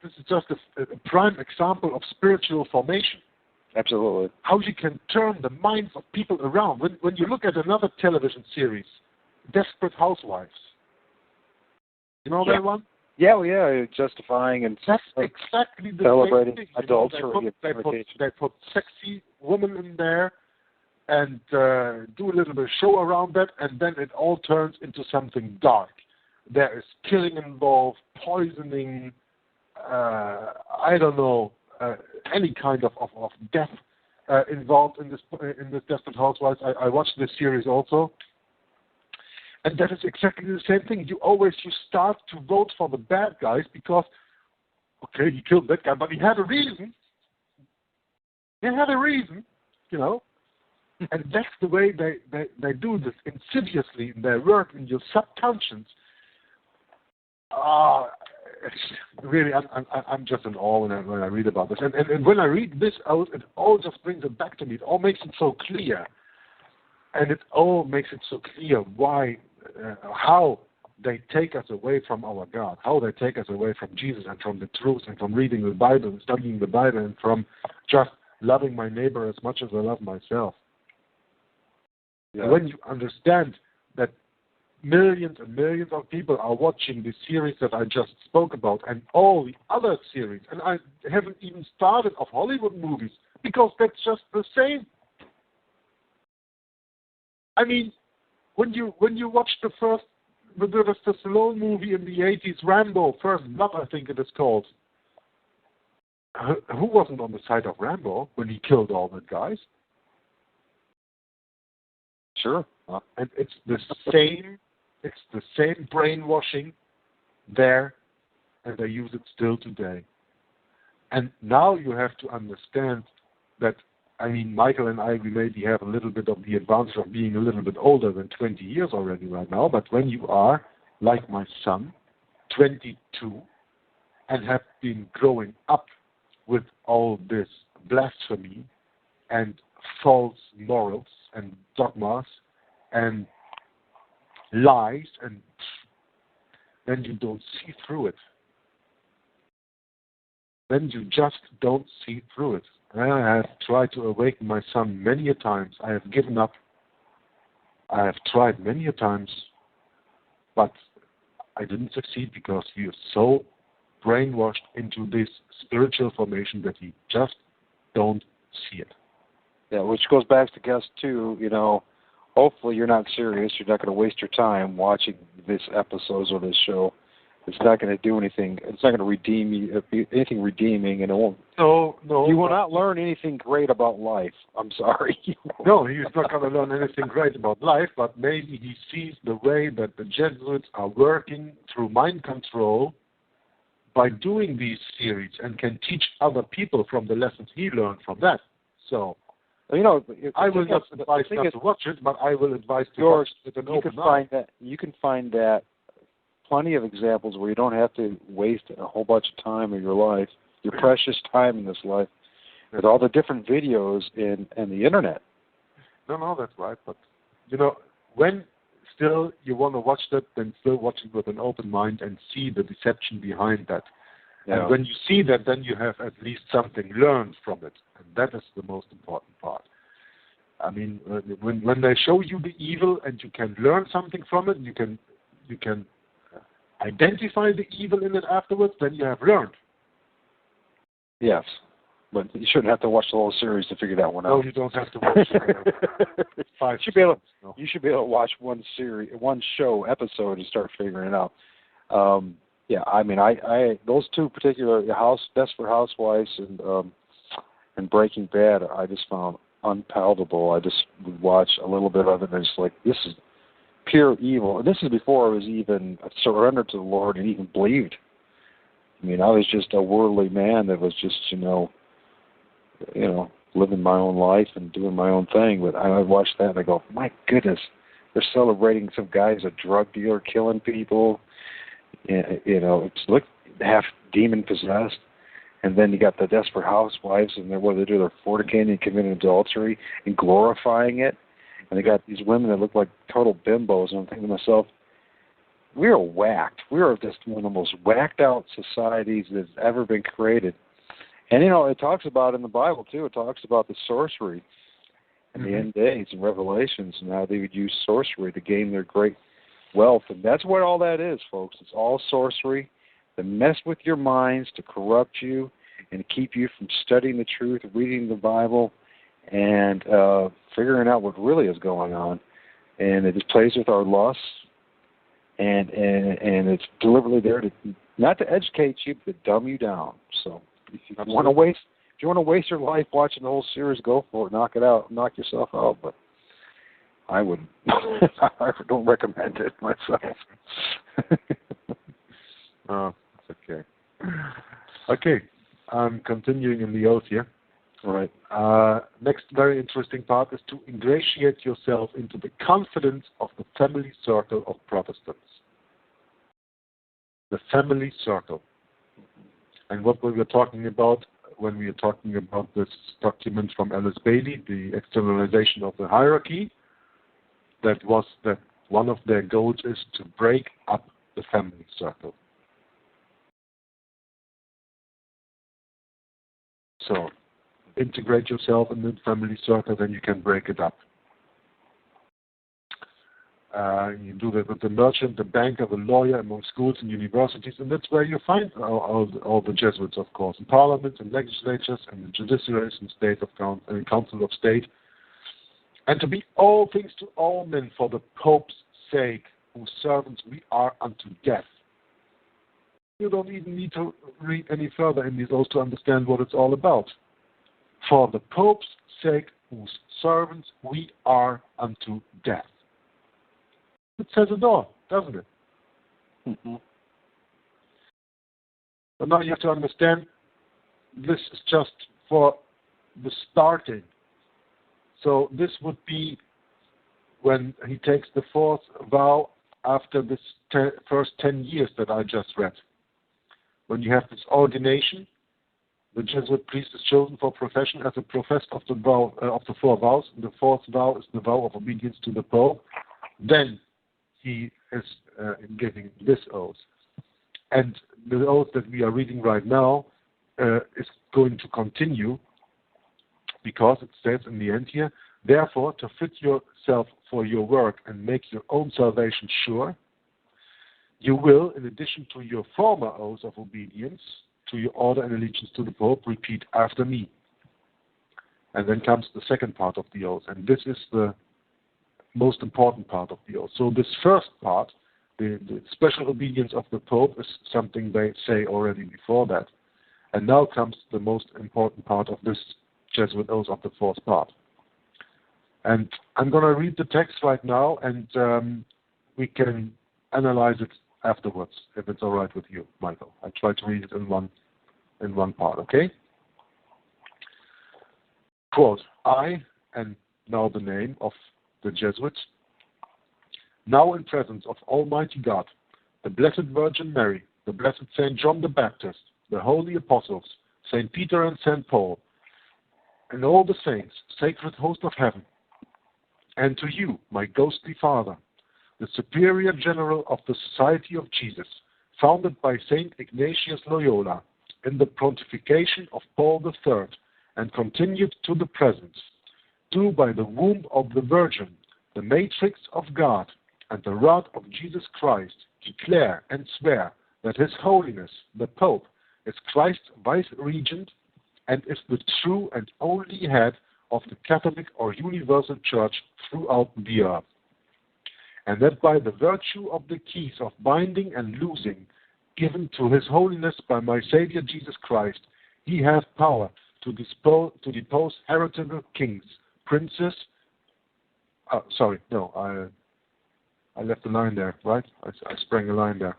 this is just a prime example of spiritual formation. Absolutely. How you can turn the minds of people around. When you look at another television series, Desperate Housewives. You know that one? Yeah, justifying and that's exactly the celebrating same thing. adultery. They put sexy women in there and do a little bit of show around that, and then it all turns into something dark. There is killing involved, poisoning, any kind of death involved in this Desperate Housewives. I watched this series also. And that is exactly the same thing. You start to vote for the bad guys because, okay, he killed that guy, but he had a reason. And that's the way they do this insidiously in their work, in your subconscious. Really, I'm just in awe when I read about this. And when I read this out, it all just brings it back to me. It all makes it so clear. And it all makes it so clear why, how they take us away from our God, how they take us away from Jesus and from the truth and from reading the Bible and studying the Bible and from just loving my neighbor as much as I love myself. Yeah. And when you understand that millions and millions of people are watching the series that I just spoke about and all the other series, and I haven't even started of Hollywood movies because that's just the same. I mean, when you watch the Stallone movie in the 80s, Rambo, First Blood, I think it is called. Who wasn't on the side of Rambo when he killed all the guys? Sure. And it's the same brainwashing there, and they use it still today. And now you have to understand that, I mean, Michael and I, we maybe have a little bit of the advantage of being a little bit older than 20 years already right now, but when you are, like my son, 22, and have been growing up with all this blasphemy and false morals and dogmas and lies, and then you don't see through it. Then you just don't see through it. I have tried to awaken my son many a times. I have given up. I have tried many a times, but I didn't succeed because he is so brainwashed into this spiritual formation that he just don't see it. Yeah, which goes back to guest 2, you know, hopefully you're not serious. You're not going to waste your time watching this episodes or this show. It's not going to do anything. It's not going to redeem you, anything redeeming, and it won't. No. You will not learn anything great about life. I'm sorry. No, he's not going to learn anything great about life, but maybe he sees the way that the Jesuits are working through mind control by doing these series and can teach other people from the lessons he learned from that. So, you know, I will not advise not to watch it, but I will advise to watch it with an open eye. You can find that plenty of examples where you don't have to waste a whole bunch of time of your life, your precious time in this life, with all the different videos and the internet. No, that's right. But, you know, when still you want to watch that, then still watch it with an open mind and see the deception behind that. Yeah. And when you see that, then you have at least something learned from it. And that is the most important part. I mean, when they show you the evil and you can learn something from it, you can identify the evil in it afterwards, then you have learned. Yes, but you shouldn't have to watch the whole series to figure that one out. No, you don't have to watch it. You should be able to watch one show episode and start figuring it out. Yeah, I mean, I those two particular Desperate Housewives and Breaking Bad, I just found unpalatable. I just would watch a little bit of it and I just like, this is pure evil. And this is before I was even surrendered to the Lord and even believed. I mean, I was just a worldly man that was just, you know, living my own life and doing my own thing. But I would watch that and I go, my goodness, they're celebrating some guy who's a drug dealer killing people. You know, it's half demon possessed. And then you got the Desperate Housewives, and what they do, they're fornicating and committing adultery and glorifying it. And they got these women that look like total bimbos. And I'm thinking to myself, we are whacked. We are just one of the most whacked out societies that's ever been created. And, you know, it talks about in the Bible, too. It talks about the sorcery in the end days and Revelations and how they would use sorcery to gain their great wealth. And that's what all that is, folks. It's all sorcery to mess with your minds, to corrupt you, and to keep you from studying the truth, reading the Bible, and figuring out what really is going on. And it just plays with our lusts, and it's deliberately there to not to educate you, but to dumb you down. So if you want to waste your life watching the whole series, go for it. Knock it out. Knock yourself out. But I wouldn't. I don't recommend it myself. Oh, that's okay. Okay, I'm continuing in the oath here. All right. Next very interesting part is to ingratiate yourself into the confidence of the family circle of Protestants. The family circle. And what we were talking about when we were talking about this document from Alice Bailey, the externalization of the hierarchy, that was that one of their goals is to break up the family circle. So, integrate yourself in the family circle, then you can break it up. You do that with the merchant, the banker, the lawyer, among schools and universities, and that's where you find all the Jesuits, of course, in parliaments and legislatures and the judiciaries and Council of State. and to be all things to all men for the Pope's sake, whose servants we are unto death. You don't even need to read any further in these oaths to understand what it's all about. For the Pope's sake, whose servants we are unto death. It says it all, doesn't it? Mm-hmm. But now you have to understand, this is just for the starting. So this would be when he takes the fourth vow after this first 10 years that I just read. When you have this ordination, the Jesuit priest is chosen for profession as a professor of the vow of the four vows. The fourth vow is the vow of obedience to the Pope. Then he is giving this oath. And the oath that we are reading right now is going to continue, because it says in the end here, therefore, to fit yourself for your work and make your own salvation sure, you will, in addition to your former oath of obedience to your order and allegiance to the Pope, repeat after me. And then comes the second part of the oath, and this is the most important part of the oath. So this first part, the special obedience of the Pope, is something they say already before that. And now comes the most important part of this Jesuit oath of the fourth part. And I'm going to read the text right now, and we can analyze it afterwards, if it's all right with you, Michael. I try to read it in one part, okay? Quote, I, and now the name of the Jesuits, now in presence of Almighty God, the Blessed Virgin Mary, the Blessed Saint John the Baptist, the Holy Apostles, Saint Peter and Saint Paul, and all the saints, sacred host of heaven, and to you, my ghostly father, the Superior General of the Society of Jesus, founded by Saint Ignatius Loyola in the pontification of Paul III, and continued to the present, do by the womb of the Virgin, the matrix of God, and the rod of Jesus Christ, declare and swear that His Holiness, the Pope, is Christ's vice-regent and is the true and only head of the Catholic or Universal Church throughout the earth, and that by the virtue of the keys of binding and loosing given to His Holiness by my Savior Jesus Christ, He hath power to depose heretical kings, princes. I left a line there, right? I sprang a line there.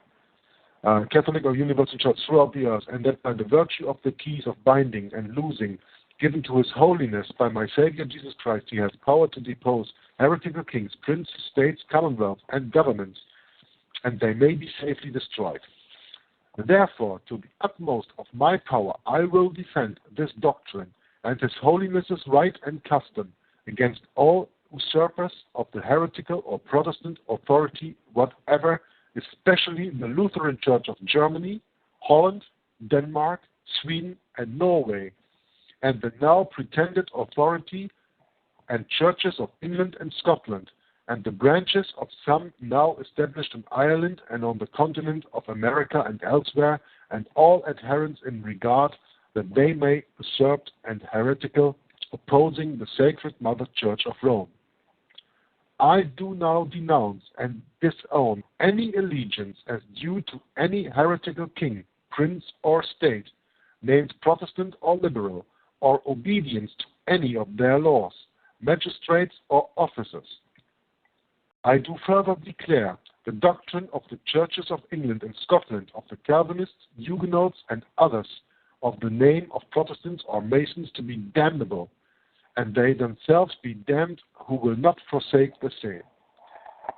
Catholic or Universal Church throughout the earth, and that by the virtue of the keys of binding and loosing given to His Holiness by my Savior Jesus Christ, He has power to depose heretical kings, princes, states, commonwealths, and governments, and they may be safely destroyed. Therefore, to the utmost of my power, I will defend this doctrine and His Holiness's right and custom against all usurpers of the heretical or Protestant authority whatever, especially the Lutheran Church of Germany, Holland, Denmark, Sweden, and Norway, and the now pretended authority and churches of England and Scotland, and the branches of some now established in Ireland and on the continent of America and elsewhere, and all adherents in regard that they may usurp and heretical, opposing the Sacred Mother Church of Rome. I do now denounce and disown any allegiance as due to any heretical king, prince, or state, named Protestant or liberal, or obedience to any of their laws, magistrates, or officers. I do further declare the doctrine of the churches of England and Scotland, of the Calvinists, Huguenots, and others of the name of Protestants or Masons to be damnable, and they themselves be damned who will not forsake the same.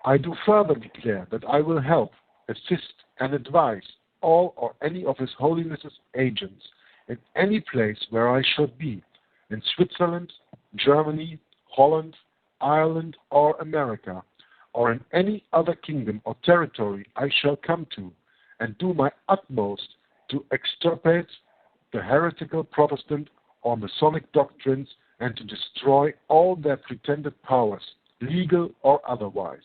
I do further declare that I will help, assist, and advise all or any of His Holiness's agents in any place where I should be, in Switzerland, Germany, Holland, Ireland, or America, or in any other kingdom or territory I shall come to, and do my utmost to extirpate the heretical Protestant or Masonic doctrines and to destroy all their pretended powers, legal or otherwise.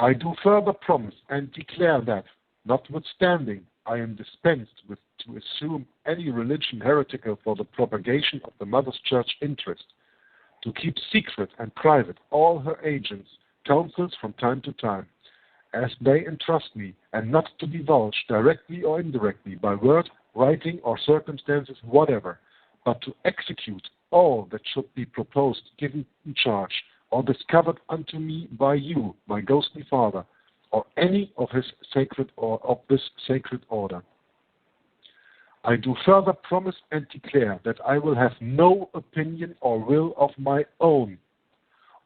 I do further promise and declare that, notwithstanding I am dispensed with to assume any religion heretical for the propagation of the Mother's Church interest, to keep secret and private all her agents' counsels from time to time, as they entrust me, and not to divulge directly or indirectly by word, writing, or circumstances whatever, but to execute all that should be proposed, given in charge, or discovered unto me by you, my ghostly father, or any of his sacred or of this sacred order. I do further promise and declare that I will have no opinion or will of my own,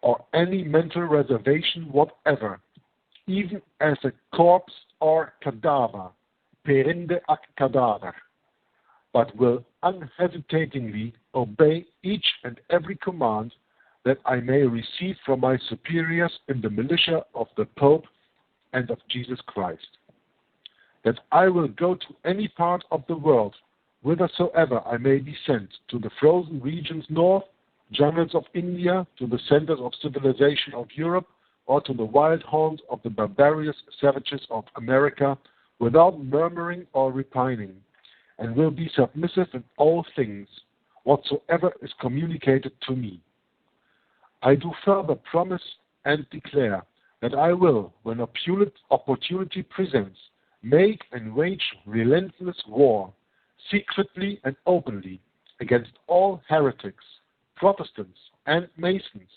or any mental reservation whatever, even as a corpse or cadaver, perinde ac cadaver, but will unhesitatingly obey each and every command that I may receive from my superiors in the militia of the Pope and of Jesus Christ. That I will go to any part of the world, whithersoever I may be sent, to the frozen regions north, jungles of India, to the centers of civilization of Europe, or to the wild haunts of the barbarous savages of America, without murmuring or repining, and will be submissive in all things, whatsoever is communicated to me. I do further promise and declare that I will, when opportunity presents, make and wage relentless war, secretly and openly, against all heretics, Protestants, and Masons,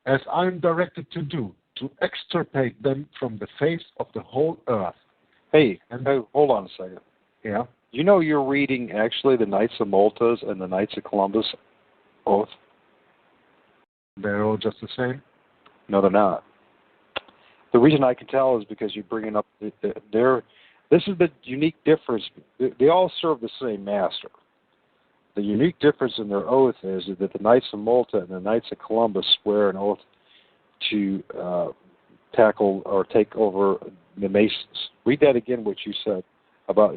as I am directed to do, to extirpate them from the face of the whole earth. Hey, hold on a second. Yeah? You know you're reading actually the Knights of Malta's and the Knights of Columbus oath? They're all just the same? No, they're not. The reason I can tell is because you're bringing up this is the unique difference. They all serve the same master. The unique difference in their oath is that the Knights of Malta and the Knights of Columbus swear an oath to tackle or take over the Masons. Read that again, what you said about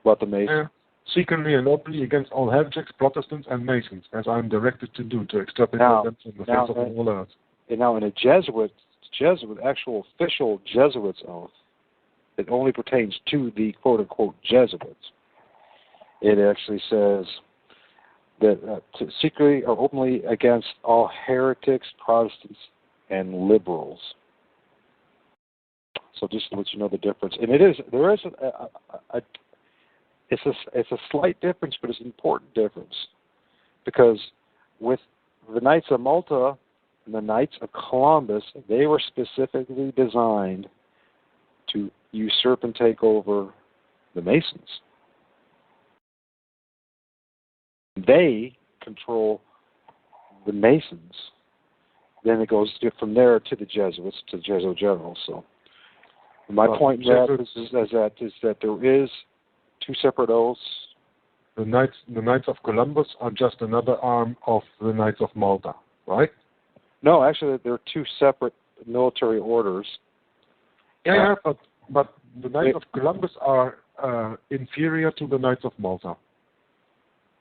about the Masons. Yeah. Secretly and openly against all heretics, Protestants, and Masons, as I am directed to do, to extirpate them from the face of the whole earth. And now in a Jesuit, actual official Jesuits oath, it only pertains to the quote-unquote Jesuits. It actually says that to secretly or openly against all heretics, Protestants, and liberals. So just to let you know the difference. And there is it's a slight difference, but it's an important difference. Because with the Knights of Malta and the Knights of Columbus, they were specifically designed to usurp and take over the Masons. They control the Masons. Then it goes from there to the Jesuits, to the Jesuit generals. So my point is that there is two separate oaths. The Knights of Columbus are just another arm of the Knights of Malta, right? No, actually, they're two separate military orders. Yeah, but the Knights of Columbus are inferior to the Knights of Malta.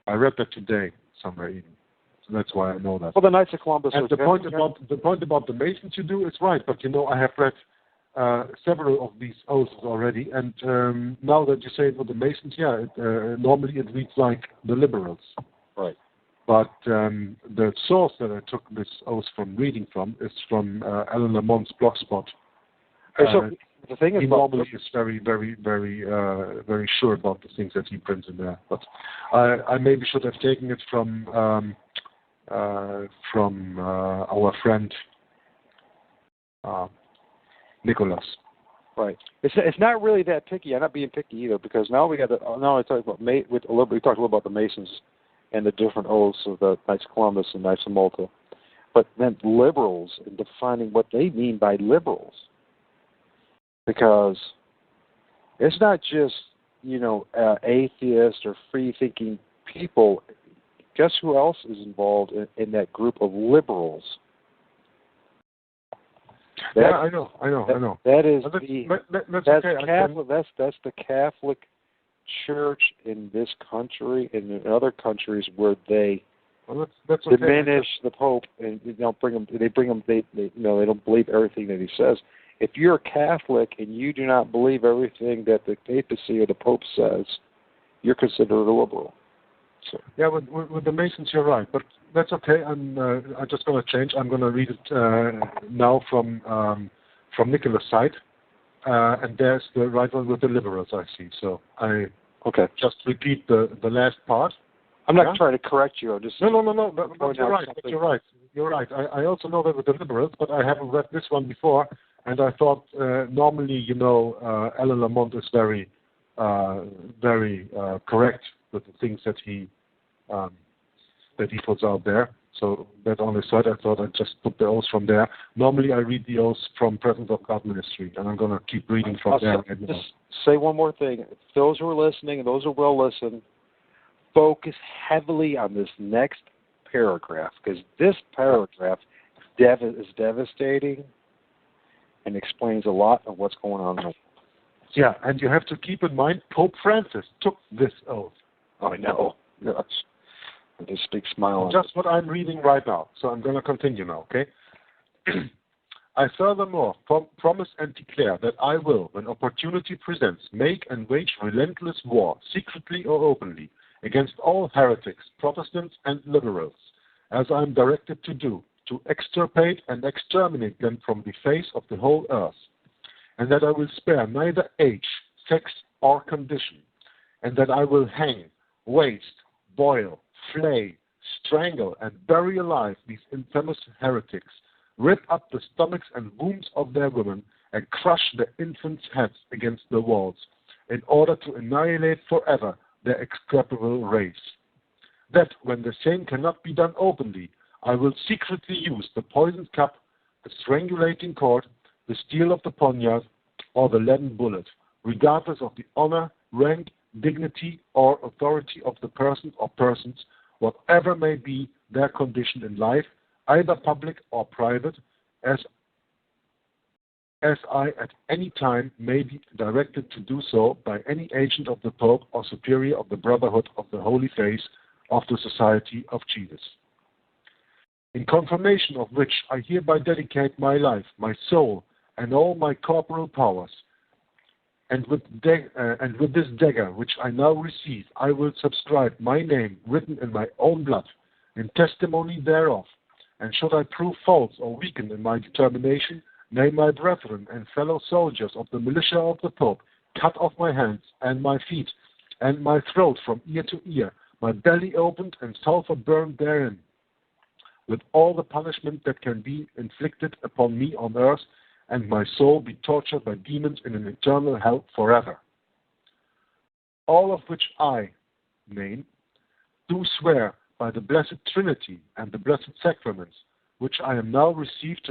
I read that today somewhere even. So that's why I know that. Well, the Knights of Columbus. And the point about the Masons you do is right, but I have read several of these oaths already, and now that you say it with the Masons, normally it reads like the liberals. Right. But the source that I took this oath from reading from is from Alan Lamont's blogspot. So the thing is, he normally is very, very, very, very sure about the things that he prints in there. But I maybe should have taken it from our friend Nicholas. Right. It's not really that picky. I'm not being picky either, because now we talked about the Masons and the different oaths of the Knights of Columbus and Knights of Malta, but then liberals, and defining what they mean by liberals, because it's not just atheist or free-thinking people. Guess who else is involved in that group of liberals? I know. That is that's the Catholic Church in this country and in other countries where they diminish the Pope and they don't believe everything that he says. If you're a Catholic and you do not believe everything that the papacy or the Pope says, you're considered a liberal. So. Yeah, with the Masons, you're right, but that's okay. I'm just going to change. I'm going to read it now from Nicholas' side, and there's the right one with the liberals, I see. So I just repeat the last part. I'm not trying to correct you. I'm just no. But you're right. But you're right. I also know that with the liberals, but I haven't read this one before, and I thought normally, Alan Lamont is very correct with the things that he puts out there. So that on his side, I thought I'd just put the oaths from there. Normally, I read the oaths from Presence of God Ministry, and I'm going to keep reading from there. Just say one more thing. Those who are listening, and those who will listen, focus heavily on this next paragraph, because this paragraph is devastating and explains a lot of what's going on now. Yeah, and you have to keep in mind, Pope Francis took this oath. I know. Yes. I just big smile on just what I'm reading right now, so I'm going to continue now, okay? I furthermore promise and declare that I will, when opportunity presents, make and wage relentless war, secretly or openly, against all heretics, Protestants and liberals, as I am directed to do, to extirpate and exterminate them from the face of the whole earth, and that I will spare neither age, sex, or condition, and that I will hang, waste, boil, flay, strangle, and bury alive these infamous heretics, rip up the stomachs and wombs of their women, and crush their infants' heads against the walls, in order to annihilate forever their execrable race. That, when the same cannot be done openly, I will secretly use the poisoned cup, the strangulating cord, the steel of the poniard, or the leaden bullet, regardless of the honor, rank, dignity, or authority of the person or persons, whatever may be their condition in life, either public or private, as I at any time may be directed to do so by any agent of the Pope or superior of the Brotherhood of the Holy Face of the Society of Jesus. In confirmation of which I hereby dedicate my life, my soul, and all my corporal powers, and with this dagger which I now receive, I will subscribe my name written in my own blood, in testimony thereof, and should I prove false or weaken in my determination, may my brethren and fellow soldiers of the militia of the Pope cut off my hands and my feet, and my throat from ear to ear, my belly opened and sulphur burned therein, with all the punishment that can be inflicted upon me on earth, and my soul be tortured by demons in an eternal hell forever. All of which I, name, do swear by the Blessed Trinity and the Blessed Sacraments, which I am now received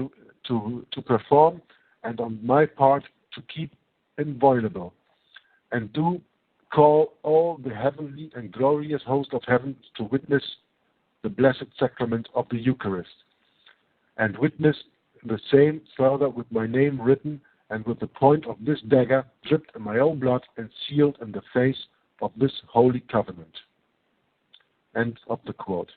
to perform, and on my part to keep inviolable, and do call all the heavenly and glorious host of heaven to witness the Blessed Sacrament of the Eucharist, and witness the same further with my name written and with the point of this dagger dripped in my own blood and sealed in the face of this holy covenant. End of the quote.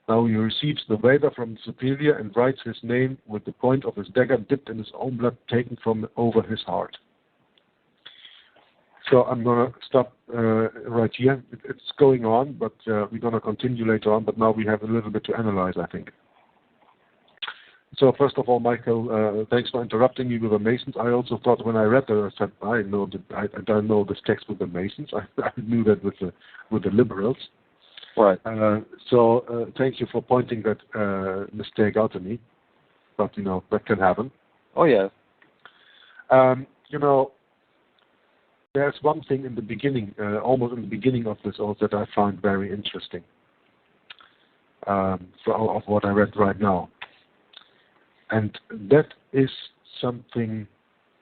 Now he receives the waiver from the superior and writes his name with the point of his dagger dipped in his own blood taken from over his heart. So I'm going to stop right here. It's going on, but we're going to continue later on, but now we have a little bit to analyze, I think. So first of all, Michael, thanks for interrupting me with the Masons. I also thought when I read that, I said, I don't know this text with the Masons. I knew that with the liberals. Right. So thank you for pointing that mistake out to me. But, that can happen. Oh, yeah. There's one thing in the beginning, almost in the beginning of this oath that I found very interesting of what I read right now. And that is something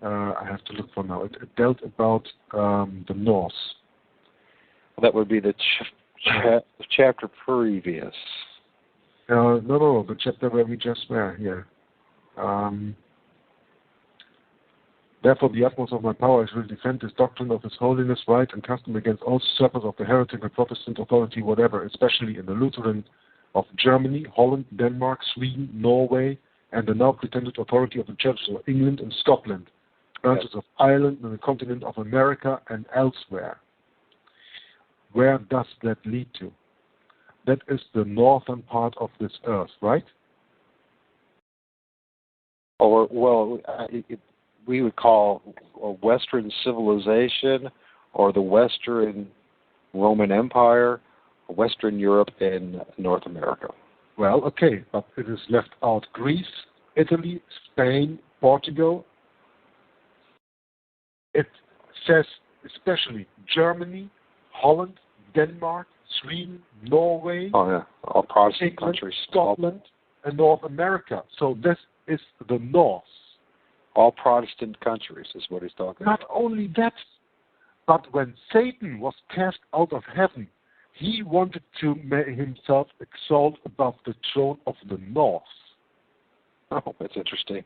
I have to look for now. It dealt about the Norse. That would be the chapter previous. No, the chapter where we just were here. Therefore, the utmost of my power I will defend this doctrine of His Holiness, right and custom against all serpents of the heretic and Protestant authority, whatever, especially in the Lutheran of Germany, Holland, Denmark, Sweden, Norway, and the now pretended authority of the churches of England and Scotland, branches of Ireland and the continent of America and elsewhere. where does that lead to? That is the northern part of this earth, right? Or, well, we would call a Western civilization, or the Western Roman Empire, Western Europe, and North America. Well, okay, but it is left out Greece, Italy, Spain, Portugal. It says especially Germany, Holland, Denmark, Sweden, Norway, Oh, yeah, all Protestant England, countries. Scotland, and North America. So this is the north. All Protestant countries is what he's talking Not about. only that, but when Satan was cast out of heaven, he wanted to make himself exalt above the throne of the north. Oh, that's interesting.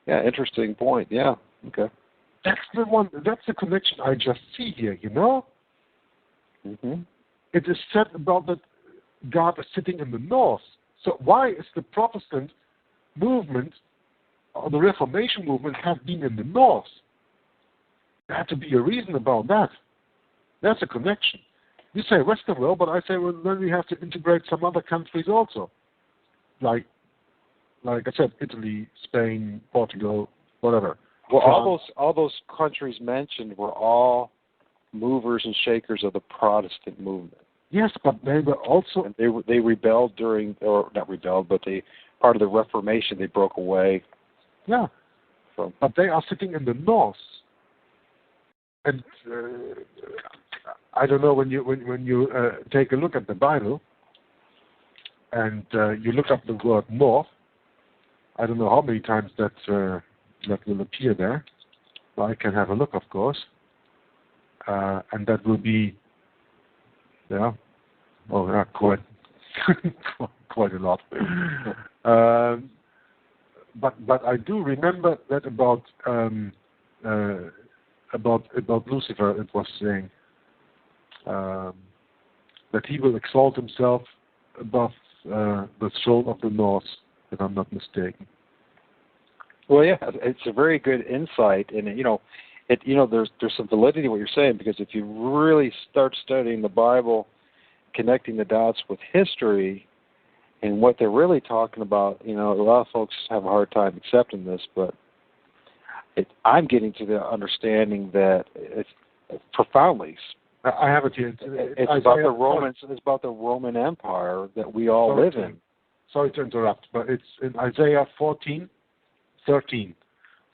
Yeah, interesting point. Yeah, okay. That's the one. That's the connection I just see here. You know, Mm-hmm. it is said about that God is sitting in the north. So why is the Protestant movement or the Reformation movement have been in the north? There had to be a reason about that. That's a connection. You say Western world, but I say, well, then we have to integrate some other countries also, like I said, Italy, Spain, Portugal, whatever. Well, France. all those countries mentioned were all movers and shakers of the Protestant movement. Yes, but they were also. And they rebelled during, or not rebelled, but they part of the Reformation. They broke away. Yeah, From. but they are sitting in the north, and I don't know when you take a look at the Bible, and you look up the word north. I don't know how many times that will appear there. Well, I can have a look, of course, and that will be, yeah, quite quite a lot. But I do remember that about Lucifer. It was saying that he will exalt himself above the throne of the north, if I'm not mistaken. Well, yeah, it's a very good insight, and there's some validity in what you're saying, because if you really start studying the Bible, connecting the dots with history and what they're really talking about, a lot of folks have a hard time accepting this, but I'm getting to the understanding that it's profoundly. I have it here. It's about the Romans. It's about the Roman Empire that we all live in. Sorry to interrupt, but it's in Isaiah 14:13.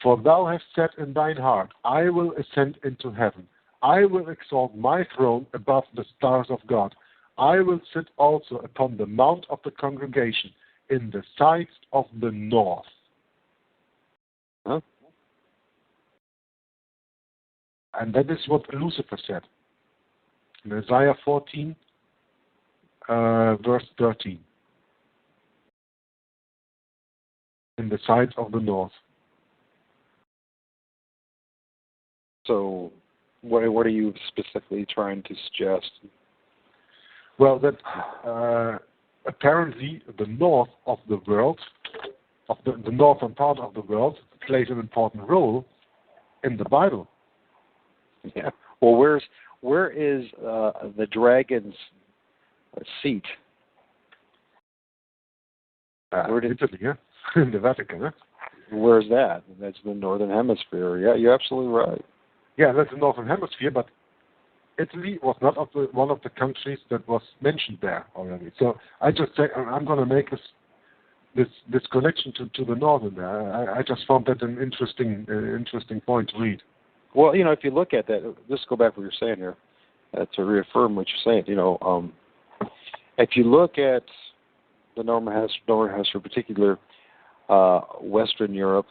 For thou hast said in thine heart, I will ascend into heaven. I will exalt my throne above the stars of God. I will sit also upon the mount of the congregation in the sides of the north. Huh? And that is what Lucifer said. In Isaiah 14, verse 13. In the sides of the north. So, what are you specifically trying to suggest? Well, that apparently the north of the world, of the northern part of the world, plays an important role in the Bible. Yeah. Well, where is the dragon's seat? Where did Italy, yeah? In the Vatican, huh? Where's that? That's the northern hemisphere. Yeah, you're absolutely right. Yeah, that's the northern hemisphere, but Italy was not one of the countries that was mentioned there already. So I just say I'm going to make this connection to the northern there. I just found that an interesting point to read. Well, if you look at that, just go back to what you're saying here, to reaffirm what you're saying. If you look at the northern hemisphere, particular Western Europe,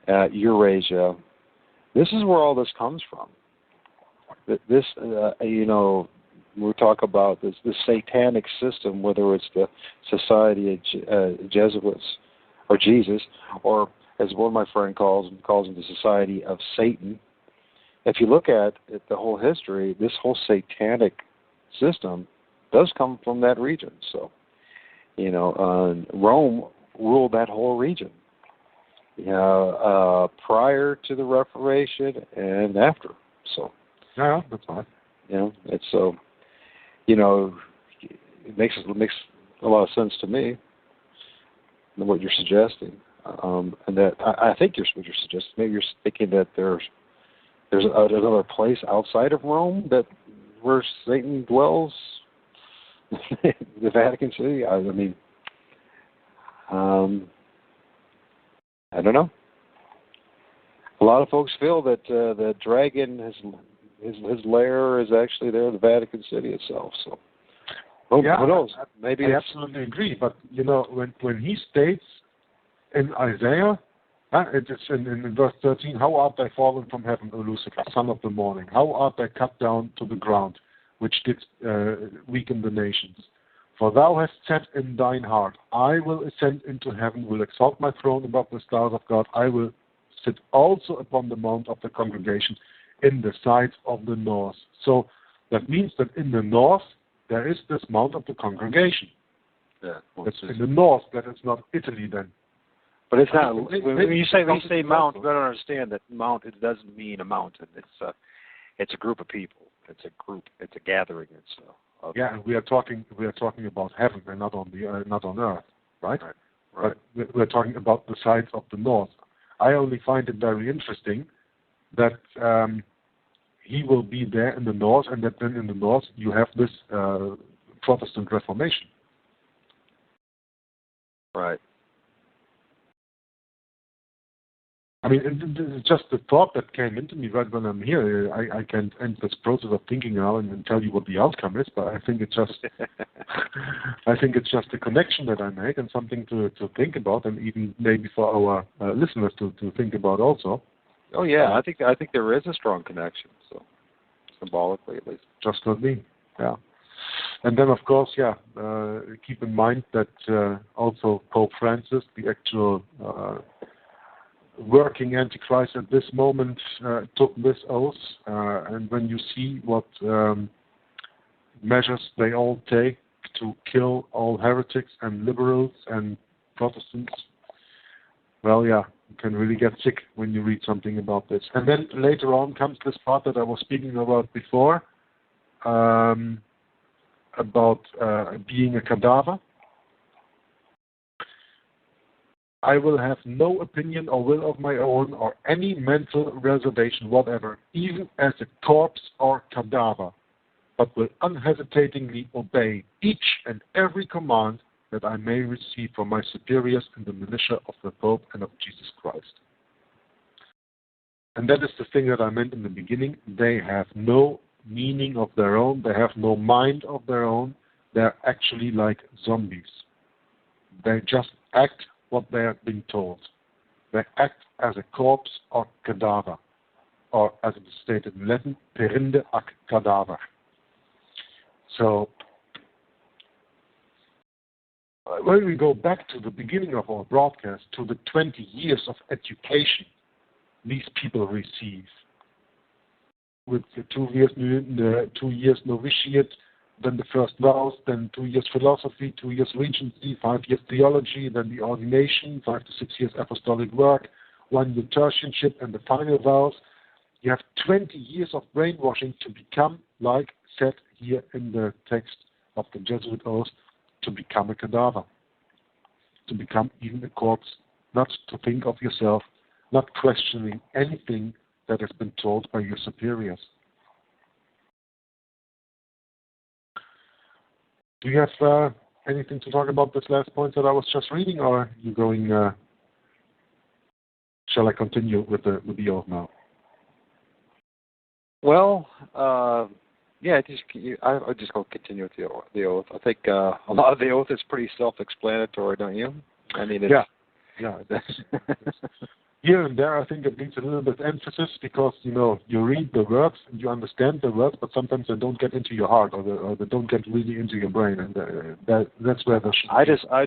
Eurasia, this is where all this comes from. This, we talk about this satanic system, whether it's the Society of Jesuits or Jesus, or as one of my friends calls them, the Society of Satan. If you look at the whole history, this whole satanic system does come from that region. So, Rome ruled that whole region. Prior to the Reformation and after. So. Yeah, that's fine. It's so. it makes a lot of sense to me, and what you're suggesting, and that I think what you're suggesting. Maybe you're thinking that there's another place outside of Rome where Satan dwells, the Vatican City. I mean, I don't know. A lot of folks feel that the dragon, his lair is actually there in the Vatican City itself. So, who knows? Maybe I absolutely agree. But when he states in Isaiah, it is in verse 13, "How art thou fallen from heaven, O Lucifer, son of the morning? How art thou cut down to the ground, which didst weaken the nations? For thou hast said in thine heart, I will ascend into heaven, will exalt my throne above the stars of God. I will sit also upon the mount of the congregation in the sides of the north." So that means that in the north there is this mount of the congregation. Yeah, that's in the north. That is not Italy then. But it's not. When you say mount, you got to understand that mount. It doesn't mean a mountain. It's a group of people. It's a group. It's a gathering. And we are talking about heaven and not on earth, right? Right. But we're talking about the sides of the north. I only find it very interesting that he will be there in the north, and that then in the north you have this Protestant Reformation. Right. I mean, it's just the thought that came into me right when I'm here. I can't end this process of thinking now and tell you what the outcome is, but I think it's just, a connection that I make and something to think about, and even maybe for our listeners to think about also. Oh yeah, I think there is a strong connection. So symbolically, at least. Just not me. Yeah. And then, of course, keep in mind that also Pope Francis, the actual working Antichrist at this moment, took this oath, and when you see what measures they all take to kill all heretics and liberals and Protestants, well, you can really get sick when you read something about this. And then later on comes this part that I was speaking about before, about being a cadaver. I will have no opinion or will of my own or any mental reservation whatever, even as a corpse or cadaver, but will unhesitatingly obey each and every command that I may receive from my superiors in the militia of the Pope and of Jesus Christ. And that is the thing that I meant in the beginning. They have no meaning of their own. They have no mind of their own. They're actually like zombies. They just act what they have been told. They act as a corpse or cadaver, or as it is stated in Latin, perinde ac cadaver. So, when we go back to the beginning of our broadcast, to the 20 years of education these people receive, with the 2 years novitiate, then the first vows, then 2 years philosophy, 2 years regency, 5 years theology, then the ordination, 5 to 6 years apostolic work, 1 year tertianship, and the final vows. You have 20 years of brainwashing to become, like said here in the text of the Jesuit oath, to become a cadaver, to become even a corpse, not to think of yourself, not questioning anything that has been told by your superiors. Do you have anything to talk about this last point that I was just reading, or are you going? Shall I continue with the oath now? Well, I'll just go continue with the oath. I think a lot of the oath is pretty self-explanatory, don't you? I mean, yeah. Here and there, I think it needs a little bit of emphasis because, you read the words and you understand the words, but sometimes they don't get into your heart or they don't get really into your brain, and that's where the.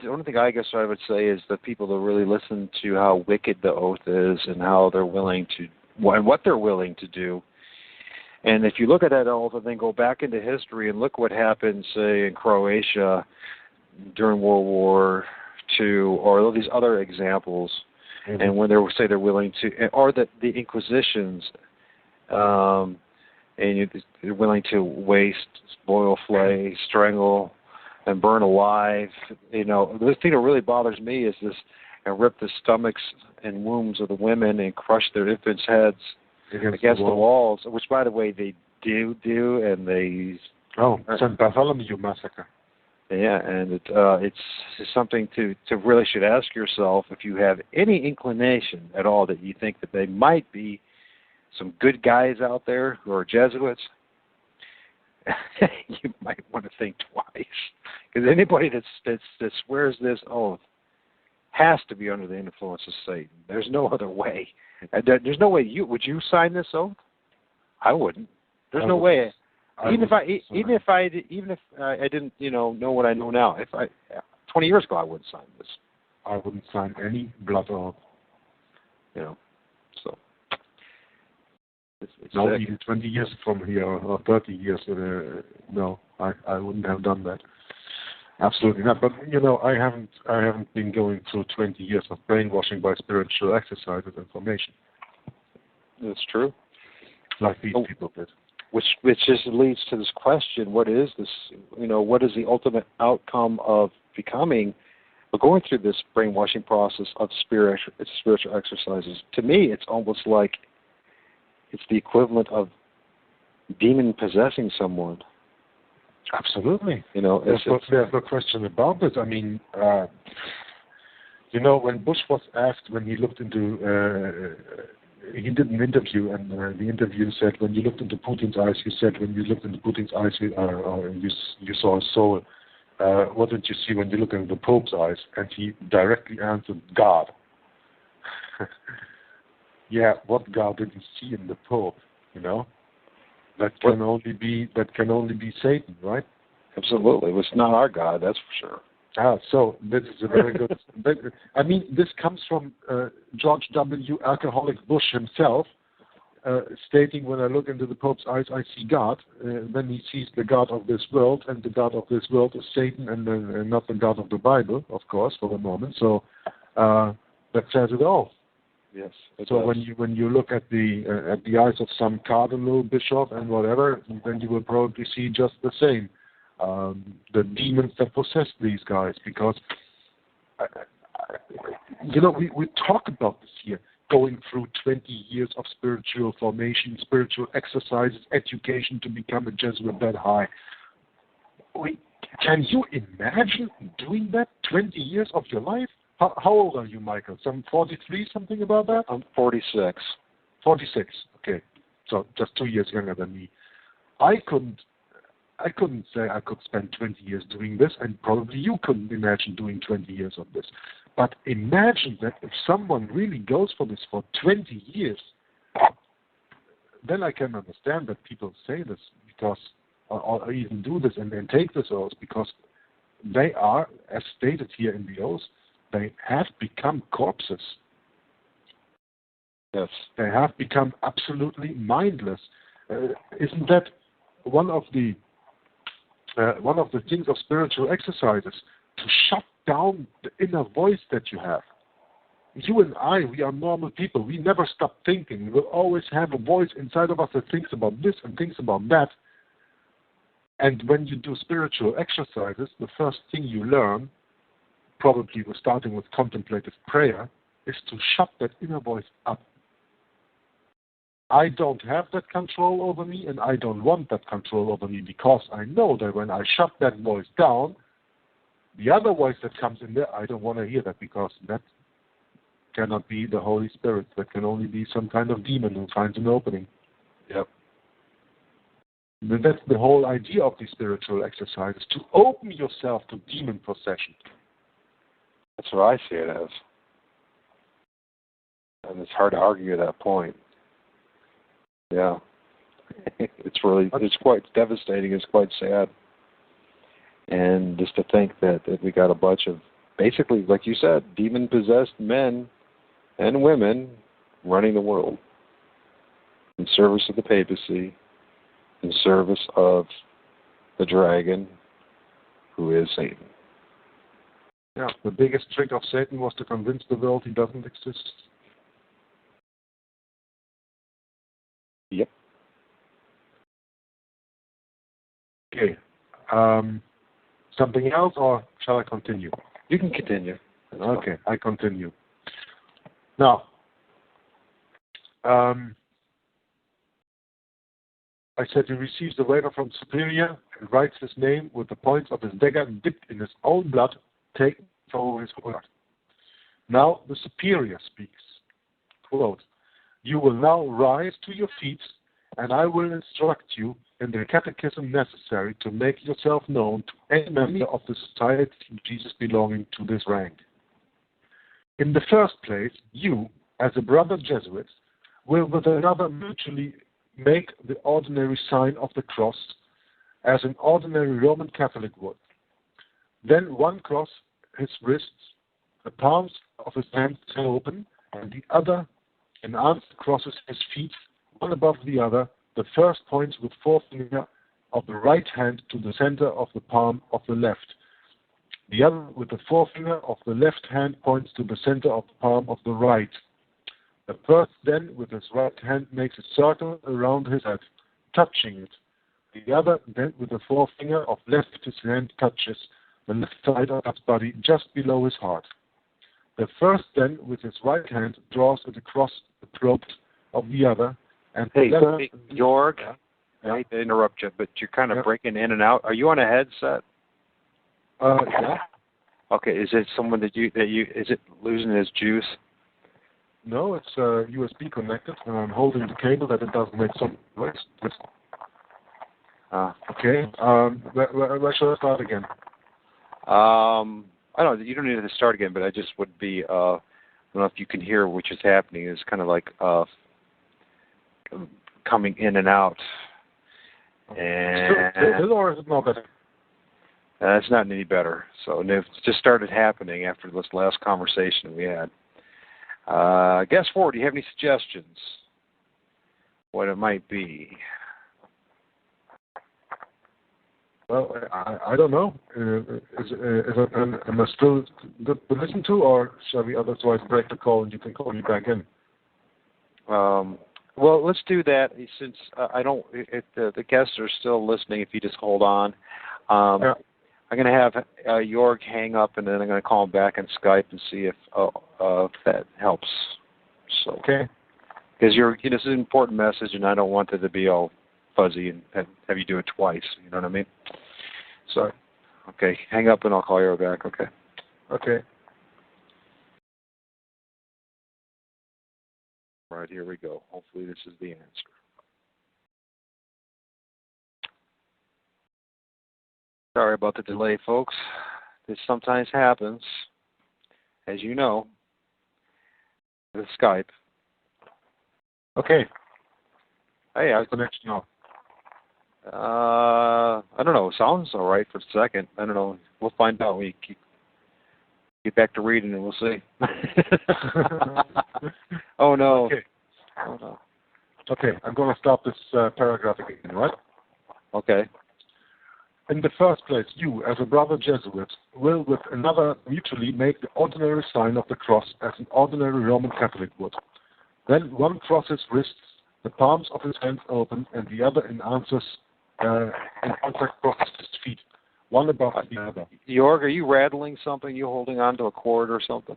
The only thing I guess I would say is that people that really listen to how wicked the oath is and how they're willing to, and what they're willing to do. And if you look at that oath and then go back into history and look what happened, say, in Croatia during World War II, or all these other examples. And when they say they're willing to, or the Inquisitions, and you're willing to waste, boil, flay, strangle, and burn alive. You know, the thing that really bothers me is this, and rip the stomachs and wombs of the women and crush their infants' heads against the walls, which, by the way, they do, and they... Oh, St. Bartholomew Massacre. Yeah, and it's something to really should ask yourself if you have any inclination at all that you think that they might be some good guys out there who are Jesuits. You might want to think twice, because anybody that swears this oath has to be under the influence of Satan. There's no other way. There's no way would you sign this oath? I wouldn't. There's no way. Even if I didn't, know what I know now. 20 years ago, I wouldn't sign this. I wouldn't sign any blood oath. So. It's no, even 20 years from here or 30 years, no, I wouldn't have done that. Absolutely not. But I haven't been going through 20 years of brainwashing by spiritual exercises and formation. That's true. Like these people did. Which just leads to this question: what is this? What is the ultimate outcome of becoming, or going through this brainwashing process of spiritual exercises? To me, it's almost like it's the equivalent of demon possessing someone. Absolutely. There's no question about it. I mean, when Bush was asked, when he looked into, he did an interview, and the interview said, when you looked into Putin's eyes, you said, when you looked into Putin's eyes, you saw a soul. What did you see when you looked into the Pope's eyes? And he directly answered, God. Yeah, what God did you see in the Pope? That can only be Satan, right? Absolutely. It's not our God, that's for sure. So this is a very good... I mean, this comes from George W. Alcoholic Bush himself, stating, when I look into the Pope's eyes, I see God. Then he sees the God of this world, and the God of this world is Satan, and not the God of the Bible, of course, for the moment. So that says it all. Yes. So when you look at the eyes of some cardinal, bishop, and whatever, then you will probably see just the same. The demons that possess these guys, because we talk about this here, going through 20 years of spiritual formation, spiritual exercises, education to become a Jesuit that high. Can you imagine doing that 20 years of your life? How old are you, Michael? Some 43, something about that? I'm 46. 46, okay. So just 2 years younger than me. I couldn't say I could spend 20 years doing this, and probably you couldn't imagine doing 20 years of this. But imagine that if someone really goes for this for 20 years, then I can understand that people say this because, or even do this and then take this oath, because they are, as stated here in the oath, they have become corpses. Yes. They have become absolutely mindless. Isn't that one of the things of spiritual exercises? To shut down the inner voice that you have. You and I, we are normal people. We never stop thinking. We will always have a voice inside of us that thinks about this and thinks about that. And when you do spiritual exercises, the first thing you learn, probably starting with contemplative prayer, is to shut that inner voice up. I don't have that control over me, and I don't want that control over me, because I know that when I shut that voice down, the other voice that comes in there, I don't want to hear that, because that cannot be the Holy Spirit. That can only be some kind of demon who finds an opening. Yep. That's the whole idea of these spiritual exercises, to open yourself to demon possession. That's what I see it as. And it's hard to argue that point. Yeah. It's quite devastating. It's quite sad. And just to think that we got a bunch of, basically, like you said, demon-possessed men and women running the world in service of the papacy, in service of the dragon, who is Satan. Yeah, the biggest trick of Satan was to convince the world he doesn't exist. Yep. Okay. Something else, or shall I continue? You can continue. Okay, I continue. Now, I said he receives the waiver from superior and writes his name with the points of his dagger dipped in his own blood, taken from his word. Now the superior speaks. Quote, "You will now rise to your feet, and I will instruct you in the catechism necessary to make yourself known to any member of the Society of Jesus belonging to this rank. In the first place, you, as a brother Jesuit, will with another mutually make the ordinary sign of the cross, as an ordinary Roman Catholic would. Then one cross his wrists, the palms of his hands open, and the other in answer crosses his feet, one above the other. The first points with forefinger of the right hand to the center of the palm of the left. The other with the forefinger of the left hand points to the center of the palm of the right. The first then with his right hand makes a circle around his head, touching it. The other then with the forefinger of left his hand touches the left side of his body just below his heart. The first then with his right hand draws it across the throat of the other. And hey, other, Jorg, yeah. I hate to interrupt you, but you're kind of breaking in and out. Are you on a headset? Yeah. Okay, is it someone is it losing his juice? No, it's USB connected, and I'm holding the cable that it doesn't make some noise. Okay. Where should I start again? I don't know. You don't need to start again, but I just would be. I don't know if you can hear which is happening. It's kind of like coming in and out. And still, or is it not better? It's not any better. So it just started happening after this last conversation we had. Guess what? Do you have any suggestions? What it might be? Well, I don't know. Am I still good to listen to, or shall we otherwise break the call and you can call me back in? Well, let's do that since I don't. If the guests are still listening, if you just hold on, Yeah. I'm going to have Jorg hang up, and then I'm going to call him back on Skype and see if that helps. So, okay. Because this is an important message, and I don't want it to be all fuzzy and have you do it twice. You know what I mean? So, okay, hang up, and I'll call you back. Okay. Okay. All right, here we go. Hopefully, this is the answer. Sorry about the delay, folks. This sometimes happens, as you know, with Skype. Okay. Hey, connection off. I don't know. Sounds all right for a second. I don't know. We'll find out. We get back to reading, and we'll see. Oh no. Okay. Oh no. Okay, I'm going to stop this paragraph again, right? Okay. In the first place, you, as a brother Jesuit, will with another mutually make the ordinary sign of the cross as an ordinary Roman Catholic would. Then one crosses wrists, the palms of his hands open, and the other in answer crosses his feet, one above the other. Jorg, are you rattling something? You holding on to a cord or something?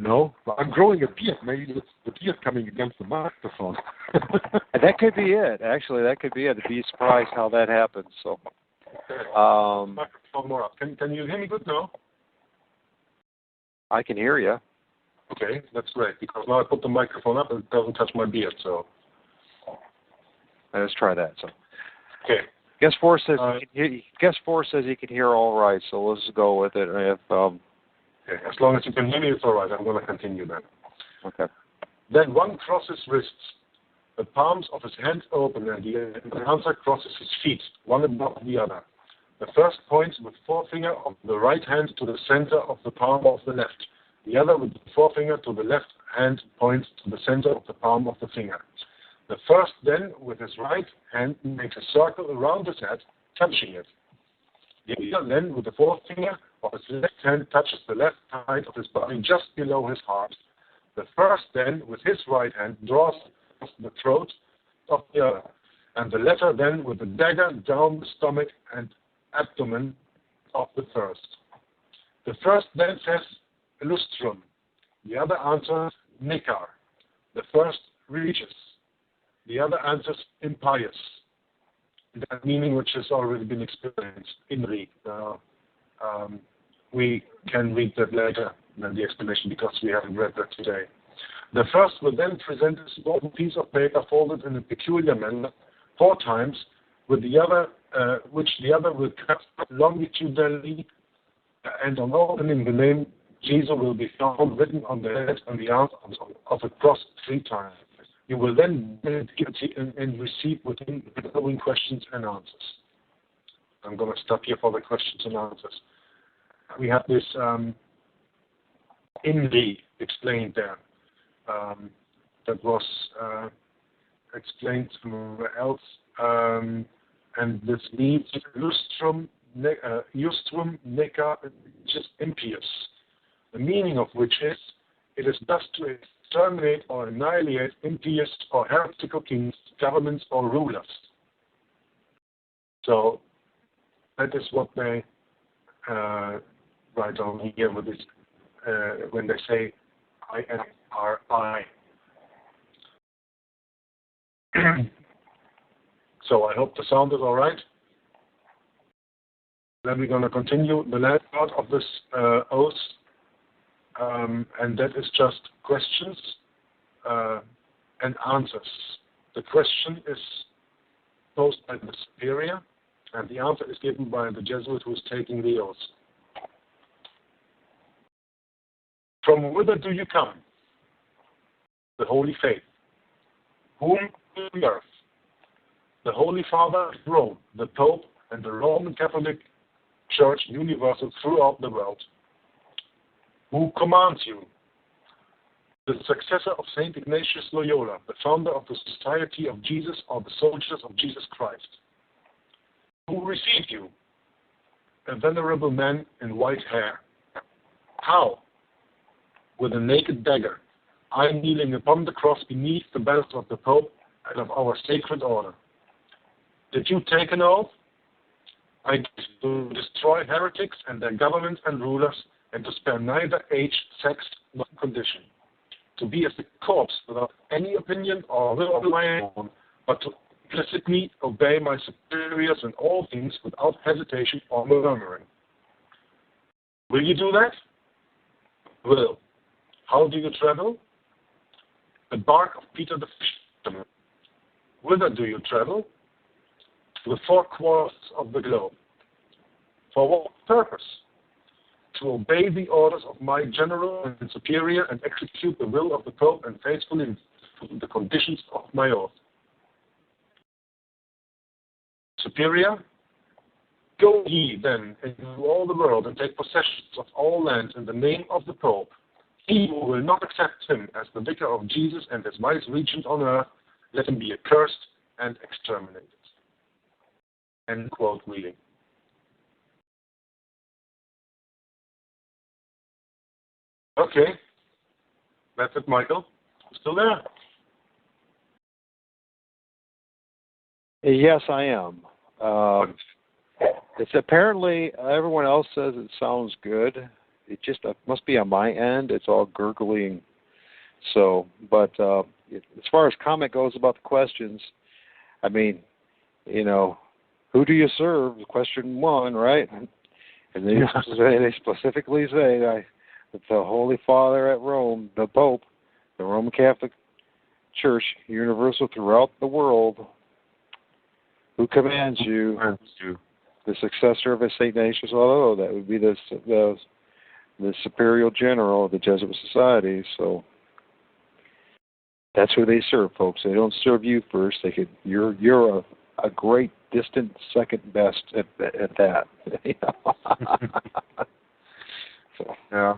No, but I'm growing a beard. Maybe it's the beard coming against the microphone. That could be it. Actually, that could be it. I'd be surprised how that happens. So, microphone more up. Can you hear me good now? I can hear you. Okay, that's great, because now I put the microphone up and it doesn't touch my beard, so. Let's try that. So, okay. Guest 4 says he can hear all right, so let's go with it. Okay, as long as you can hear me, it's all right. I'm going to continue then. Okay. Then one crosses wrists, the palms of his hands open, and the answer crosses his feet, one above the other. The first points with forefinger of the right hand to the center of the palm of the left. The other with the forefinger to the left hand points to the center of the palm of the finger. The first then, with his right hand, makes a circle around his head, touching it. The other then, with the forefinger of his left hand, touches the left side of his body just below his heart. The first then, with his right hand, draws the throat of the other. and the latter then with a dagger down the stomach and abdomen of the first. The first then says lustrum, the other answers nicar. The first religious, the other answers impious. That meaning which has already been experienced in Greek. We can read that later than the explanation because we haven't read that today. The first will then present a small piece of paper folded in a peculiar manner 4 times, with the other, which the other will cut longitudinally, and on opening the name Jesus will be found written on the head and the arms of a cross 3 times. You will then and receive within the following questions and answers. I'm going to stop here for the questions and answers. We have this inly explained there. That was explained somewhere else. And this means lustrum, neca, just impious. The meaning of which is, it is thus to exterminate or annihilate impious or heretical kings, governments, or rulers. So that is what they write on here with this when they say I. So I hope the sound is all right. Then we're going to continue the last part of this oath, and that is just questions and answers. The question is posed by the superior, and the answer is given by the Jesuit who is taking the oath. From whither do you come? The Holy Faith. Whom to the earth? The Holy Father of Rome, the Pope, and the Roman Catholic Church universal throughout the world. Who commands you? The successor of Saint Ignatius Loyola, the founder of the Society of Jesus or the Soldiers of Jesus Christ. Who received you? A venerable man in white hair. How? With a naked dagger, I kneeling upon the cross beneath the belt of the Pope and of our sacred order. Did you take an oath? I did, to destroy heretics and their governments and rulers, and to spare neither age, sex, nor condition. To be as a corpse without any opinion or will of my own, but to implicitly obey my superiors in all things without hesitation or murmuring. Will you do that? Will. How do you travel? The bark of Peter the Fisherman. Whither do you travel? To the 4 quarters of the globe. For what purpose? To obey the orders of my general and superior and execute the will of the Pope and faithfully fulfill the conditions of my oath. Superior, go ye then into all the world and take possession of all lands in the name of the Pope. He who will not accept him as the vicar of Jesus and as vice regent on earth, let him be accursed and exterminated. End quote reading. Okay. That's it, Michael. Still there? Yes, I am. It's apparently, everyone else says it sounds good. It just must be on my end. It's all gurgling. So, but as far as comment goes about the questions, I mean, you know, who do you serve? Question 1, right? And they specifically say that the Holy Father at Rome, the Pope, the Roman Catholic Church, universal throughout the world, who commands you, the successor of St. Ignatius Loyola, that would be the superior general of the Jesuit Society. So that's who they serve, folks. They don't serve you first. You're a great distant second best at that. So, yeah.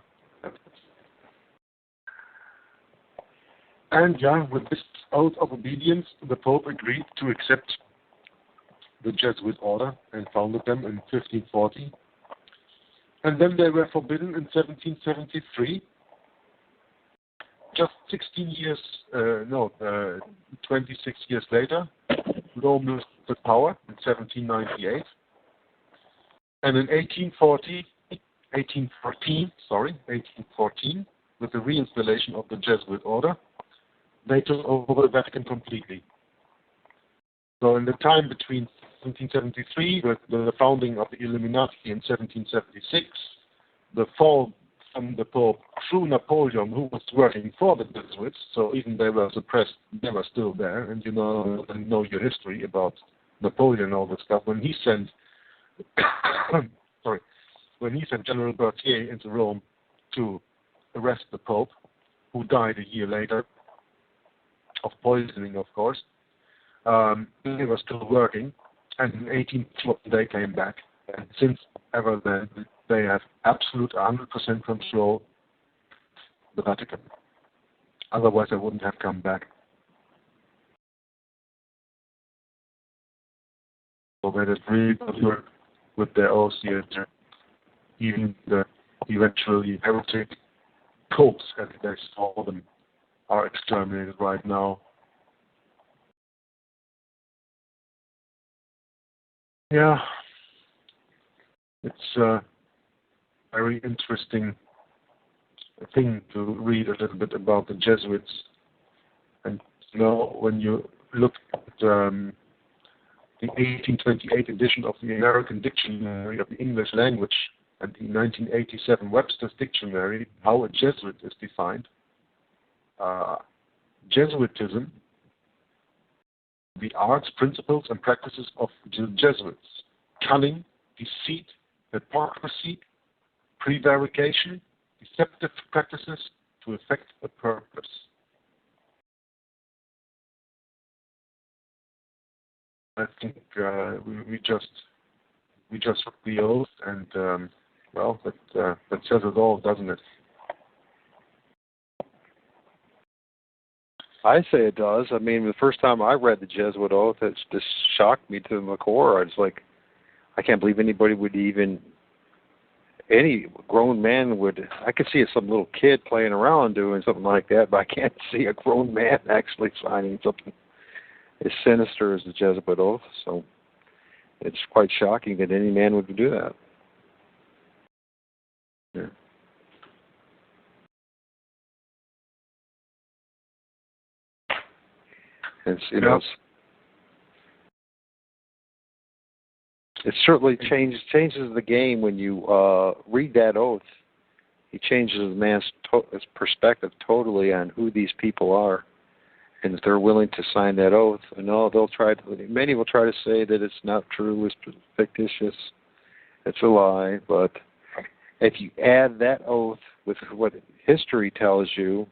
And with this oath of obedience, the Pope agreed to accept the Jesuit order and founded them in 1540. And then they were forbidden in 1773. Just 26 years later, Rome lost the power in 1798. And in 1814, with the reinstallation of the Jesuit order, they took over the Vatican completely. So in the time between 1773, with the founding of the Illuminati in 1776, the fall from the Pope through Napoleon, who was working for the Jesuits, so even they were suppressed, they were still there. And you know your history about Napoleon and all this stuff. When he sent, when he sent General Berthier into Rome to arrest the Pope, who died a year later of poisoning, of course, they were still working. And in 1812 they came back, and since ever then they have absolute 100% control of the Vatican. Otherwise they wouldn't have come back. So they did really good work with their oaths here. Even the eventually heretic popes, as they saw them, are exterminated right now. Yeah, it's a very interesting thing to read a little bit about the Jesuits. And you know, when you look at the 1828 edition of the American Dictionary of the English Language and the 1987 Webster's Dictionary, how a Jesuit is defined, Jesuitism, the arts, principles, and practices of the Jesuits: cunning, deceit, hypocrisy, prevarication, deceptive practices to effect a purpose. I think we just took the oath, and that says it all, doesn't it? I say it does. I mean, the first time I read the Jesuit oath, it just shocked me to my core. I was like, I can't believe anybody would any grown man would. I could see some little kid playing around doing something like that, but I can't see a grown man actually signing something as sinister as the Jesuit oath. So it's quite shocking that any man would do that. Yeah. It's, you know, it certainly changes the game when you read that oath. It changes the man's his perspective totally on who these people are, and if they're willing to sign that oath. And many will try to say that it's not true, it's fictitious, it's a lie. But if you add that oath with what history tells you,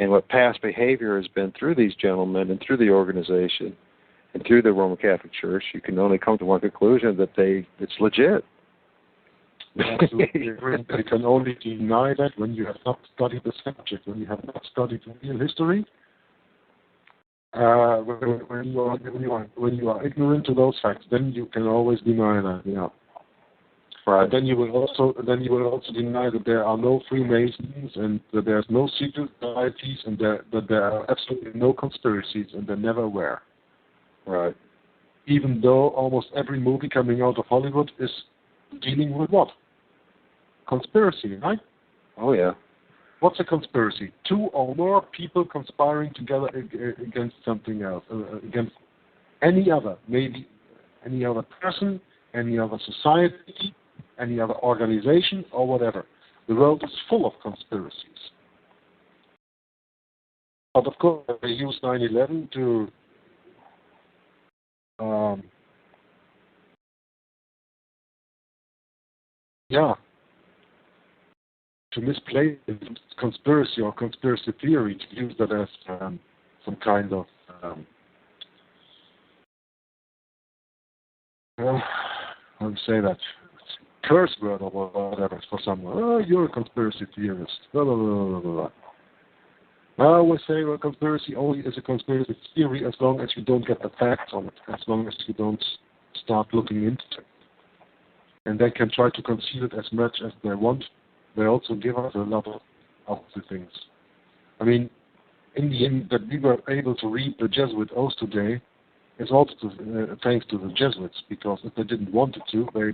and what past behavior has been through these gentlemen and through the organization and through the Roman Catholic Church, you can only come to one conclusion, that it's legit. Absolutely. They can only deny that when you have not studied the subject, when you have not studied real history. When you are ignorant to those facts, then you can always deny that. Yeah. Right. Then you will also deny that there are no Freemasons, and that there's no secret societies, and that there are absolutely no conspiracies, and there never were. Right. Even though almost every movie coming out of Hollywood is dealing with what? Conspiracy, right? Oh yeah. What's a conspiracy? Two or more people conspiring together against something else, against any other, maybe any other person, any other society, any other organization, or whatever. The world is full of conspiracies. But of course, they use 9/11 to to misplay conspiracy or conspiracy theory, to use that as some kind of how to say that, curse word or whatever for someone. Oh, you're a conspiracy theorist. Blah, blah, blah, blah, blah. I always say, well, conspiracy only is a conspiracy theory as long as you don't get the facts on it, as long as you don't start looking into it. And they can try to conceal it as much as they want. They also give us a lot of the things. I mean, in the end, that we were able to read the Jesuit oath today, is also thanks to the Jesuits, because if they didn't want it to, they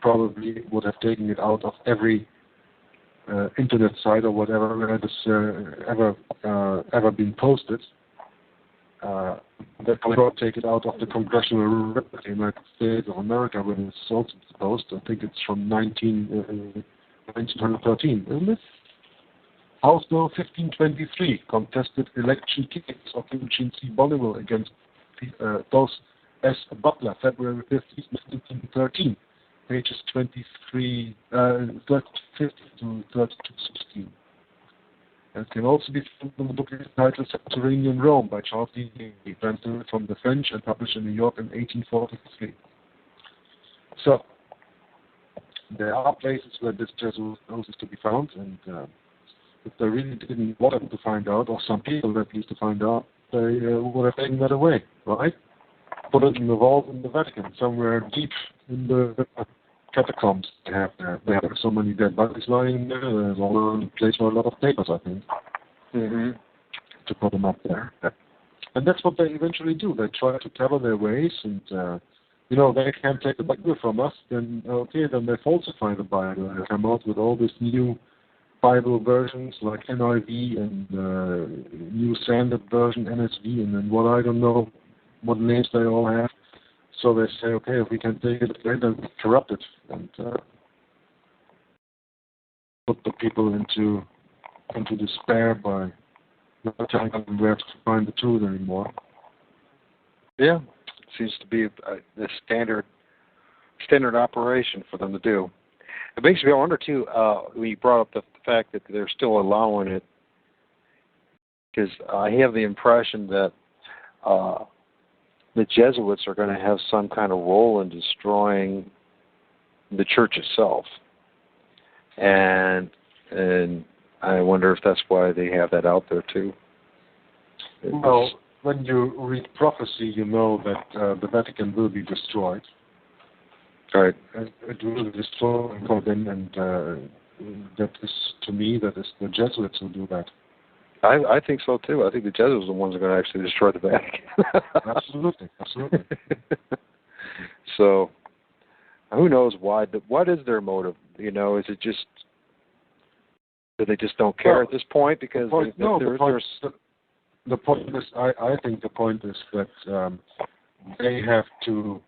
probably would have taken it out of every internet site or whatever where it is ever been posted. They probably take it out of the Congressional Record of the United States of America when it's also posted. I think it's from 1913, isn't it? House Bill 1523, contested election case of Eugene C. Bonneville against Thomas S. Butler, February 15, 1913, pages 50 to 3216. It can also be found in the book entitled Subterranean Rome by Charles D. Lee, translated from the French and published in New York in 1843. So, there are places where this Jesuit knows is to be found, and if they really didn't want them to find out, or some people at least to find out, they would have taken that away, right? Put it in the vault in the Vatican, somewhere deep in the catacombs they have there. They have so many dead bodies lying there. There's all a place for a lot of papers, I think, to put them up there. And that's what they eventually do. They try to cover their ways, and they can't take the Bible from us. Then then they falsify the Bible. They come out with all these new Bible versions like NIV and New Standard Version, NSV, and then what I don't know what names they all have. So they say, okay, if we can take it away, then we corrupt it and put the people into despair by not telling them where to find the truth anymore. Yeah, it seems to be the standard operation for them to do. It makes me wonder too. When you brought up the fact that they're still allowing it, because I have the impression that the Jesuits are going to have some kind of role in destroying the church itself, and I wonder if that's why they have that out there too. Well, when you read prophecy, you know that the Vatican will be destroyed. Right. It will be destroyed and that is, to me, that is the Jesuits who do that. I think so too. I think the Jesuits are the ones who are going to actually destroy the Vatican. Absolutely. So, who knows why? What is their motive? Is it just that they just don't care at this point? Because the point is, I think the point is that they have to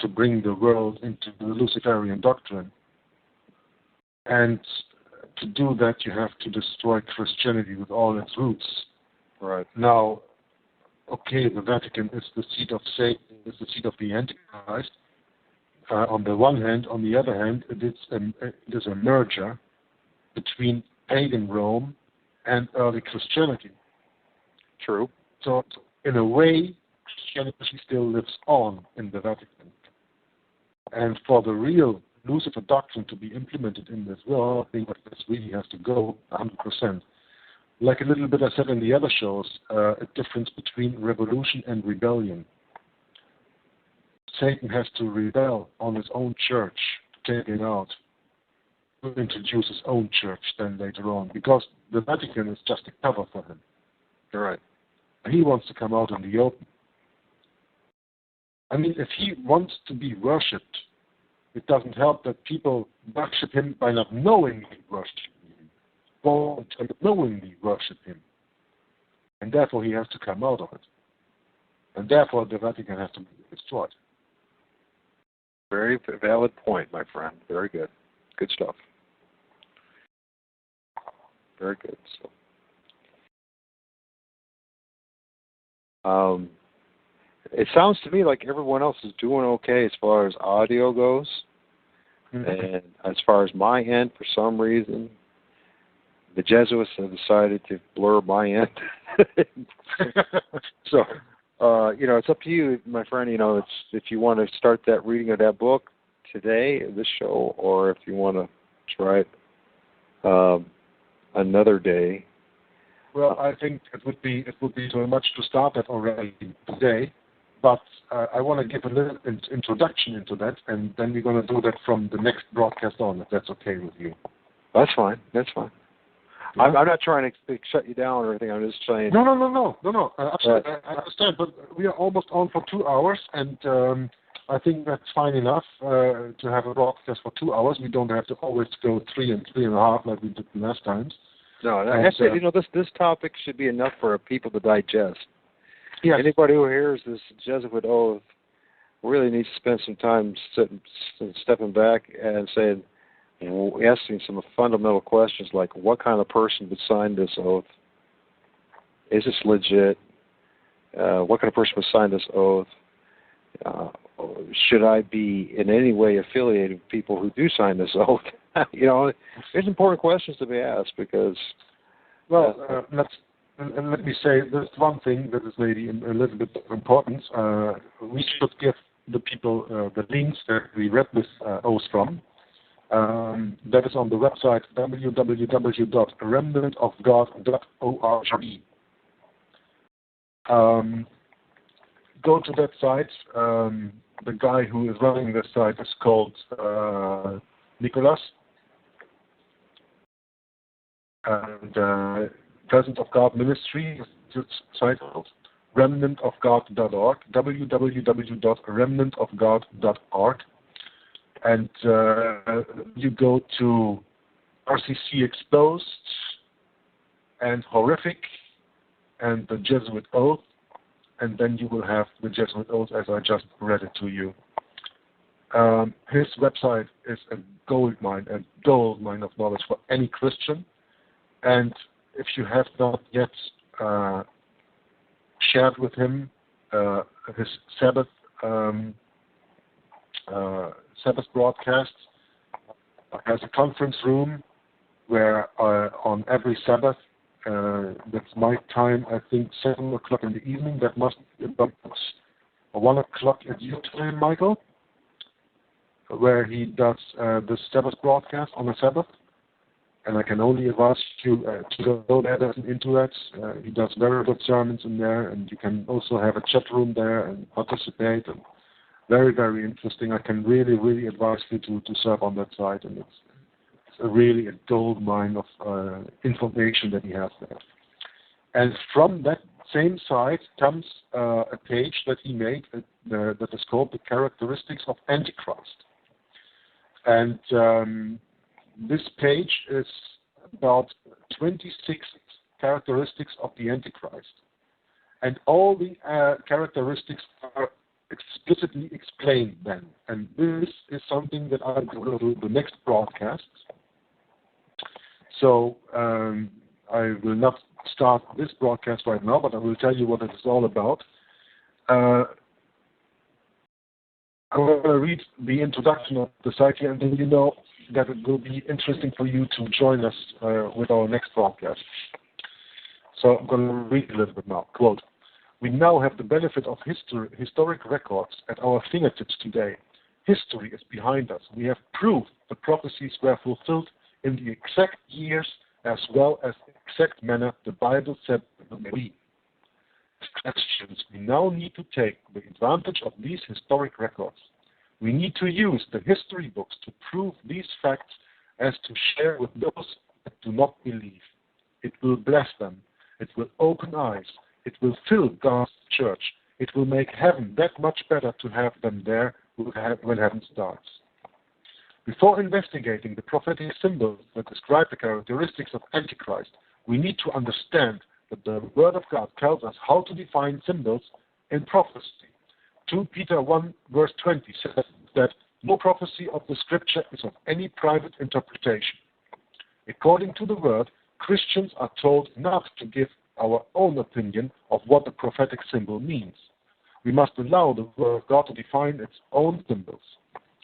bring the world into the Luciferian doctrine, and to do that, you have to destroy Christianity with all its roots. Right. Now, okay, the Vatican is the seat of Satan, is the seat of the Antichrist. On the one hand, on the other hand, it is a merger between pagan Rome and early Christianity. True. So, in a way, Christianity still lives on in the Vatican. And for the real Lucifer doctrine to be implemented in this world, I think that this really has to go 100%. Like a little bit I said in the other shows, a difference between revolution and rebellion. Satan has to rebel on his own church, take it out, to introduce his own church then later on, because the Vatican is just a cover for him. You're right. He wants to come out in the open. I mean, if he wants to be worshipped, it doesn't help that people worship him by not knowingly worshiping him, or knowingly worship him. And therefore he has to come out of it. And therefore the Vatican has to be destroyed. Very valid point, my friend. Very good. Good stuff. Very good. So, it sounds to me like everyone else is doing okay as far as audio goes. And as far as my end, for some reason, the Jesuits have decided to blur my end. So, it's up to you, my friend. It's if you want to start that reading of that book today, this show, or if you want to try it another day. Well, I think it would be too much to start that already today. But I want to give a little introduction into that, and then we're going to do that from the next broadcast on, if that's okay with you. That's fine. Yeah? I'm not trying to shut you down or anything. I'm just saying. No. Absolutely, I understand. But we are almost on for 2 hours, and I think that's fine enough to have a broadcast for 2 hours. We don't have to always go 3 and 3.5 like we did the last times. No, actually, this topic should be enough for people to digest. Yes. Anybody who hears this Jesuit oath really needs to spend some time stepping back and saying, asking some fundamental questions like, what kind of person would sign this oath? Is this legit? What kind of person would sign this oath? Should I be in any way affiliated with people who do sign this oath? There's important questions to be asked because. Well, let me say there's one thing that is maybe a little bit of importance. We should give the people the links that we read this oath from. That is on the website www.remnantofgod.org. Go to that site. The guy who is running this site is called Nicholas. And Presence of God Ministry is titled remnantofgod.org, www.remnantofgod.org. And you go to RCC Exposed and Horrific and the Jesuit Oath, and then you will have the Jesuit Oath as I just read it to you. His website is a gold mine of knowledge for any Christian. And if you have not yet shared with him his Sabbath broadcasts, has a conference room where on every Sabbath, that's my time, I think 7 o'clock in the evening, that must be about 1 o'clock at your time, Michael, where he does the Sabbath broadcast on a Sabbath. And I can only advise you to go there into that. He does very good sermons in there, and you can also have a chat room there and participate. And very, very interesting. I can really, really advise you to serve on that site, and it's really a gold mine of information that he has there. And from that same site comes a page that he made that is called The Characteristics of Antichrist. And this page is about 26 characteristics of the Antichrist. And all the characteristics are explicitly explained then. And this is something that I will do the next broadcast. So I will not start this broadcast right now, but I will tell you what it is all about. I'm going to read the introduction of the site here, and then you know that it will be interesting for you to join us with our next broadcast. So I'm going to read a little bit now. Quote, "We now have the benefit of historic records at our fingertips today. History is behind us. We have proved the prophecies were fulfilled in the exact years as well as the exact manner the Bible said they would be. Questions we now need to take the advantage of these historic records. We need to use the history books to prove these facts as to share with those that do not believe. It will bless them. It will open eyes. It will fill God's church. It will make heaven that much better to have them there when heaven starts. Before investigating the prophetic symbols that describe the characteristics of Antichrist, we need to understand that the Word of God tells us how to define symbols in prophecy. 2 Peter 1 verse 20 says that no prophecy of the Scripture is of any private interpretation. According to the Word, Christians are told not to give our own opinion of what the prophetic symbol means. We must allow the Word of God to define its own symbols.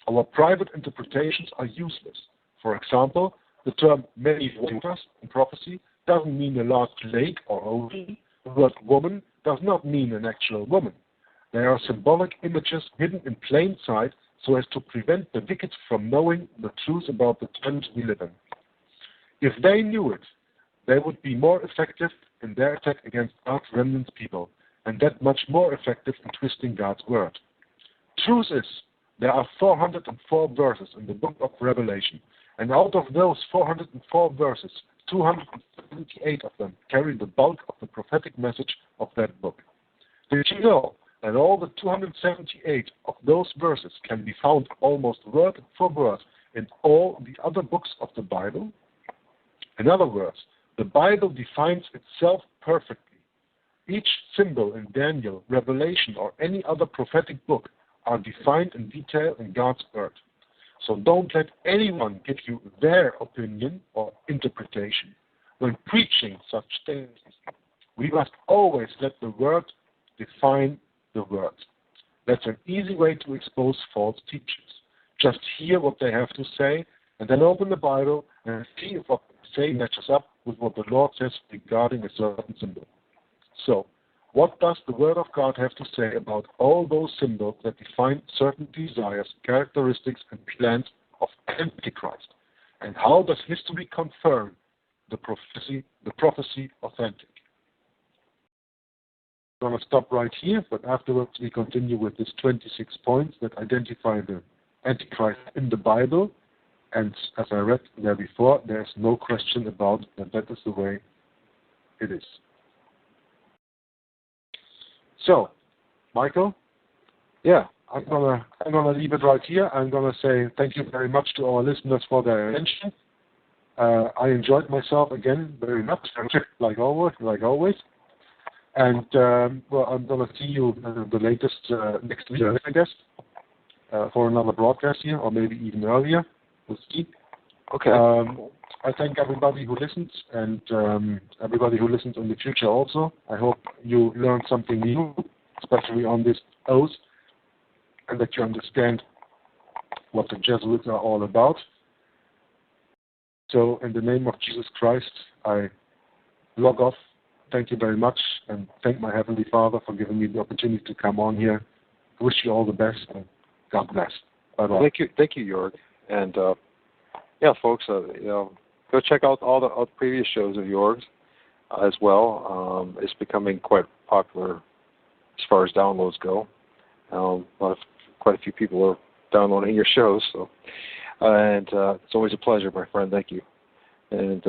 Our private interpretations are useless. For example, the term many waters in prophecy doesn't mean a large lake or ocean. The word woman does not mean an actual woman. There are symbolic images hidden in plain sight so as to prevent the wicked from knowing the truth about the times we live in. If they knew it, they would be more effective in their attack against God's remnant people, and that much more effective in twisting God's word. Truth is, there are 404 verses in the book of Revelation, and out of those 404 verses, 278 of them carry the bulk of the prophetic message of that book. Did you know that all the 278 of those verses can be found almost word for word in all the other books of the Bible? In other words, the Bible defines itself perfectly. Each symbol in Daniel, Revelation, or any other prophetic book are defined in detail in God's Word. So don't let anyone give you their opinion or interpretation when preaching such things. We must always let the Word define the Word. That's an easy way to expose false teachers. Just hear what they have to say, and then open the Bible and see if what they say matches up with what the Lord says regarding a certain symbol. So, what does the Word of God have to say about all those symbols that define certain desires, characteristics, and plans of Antichrist? And how does history confirm the prophecy authentic? I'm going to stop right here, but afterwards we continue with these 26 points that identify the Antichrist in the Bible. And as I read there before, there's no question about that is the way it is. So, Michael? Yeah. I'm gonna leave it right here. I'm gonna say thank you very much to our listeners for their attention. I enjoyed myself again very much, like always. And well, I'm gonna see you the latest next week, I guess, for another broadcast here, or maybe even earlier. We'll see. Okay. I thank everybody who listens, and everybody who listens in the future also. I hope you learned something new, especially on this oath, and that you understand what the Jesuits are all about. So, in the name of Jesus Christ, I log off. Thank you very much, and thank my Heavenly Father for giving me the opportunity to come on here. I wish you all the best, and God bless. Bye-bye. Thank you, Jörg. And yeah, folks, go check out all the previous shows of yours as well. It's becoming quite popular as far as downloads go. Quite a few people are downloading your shows. So, and it's always a pleasure, my friend. Thank you. And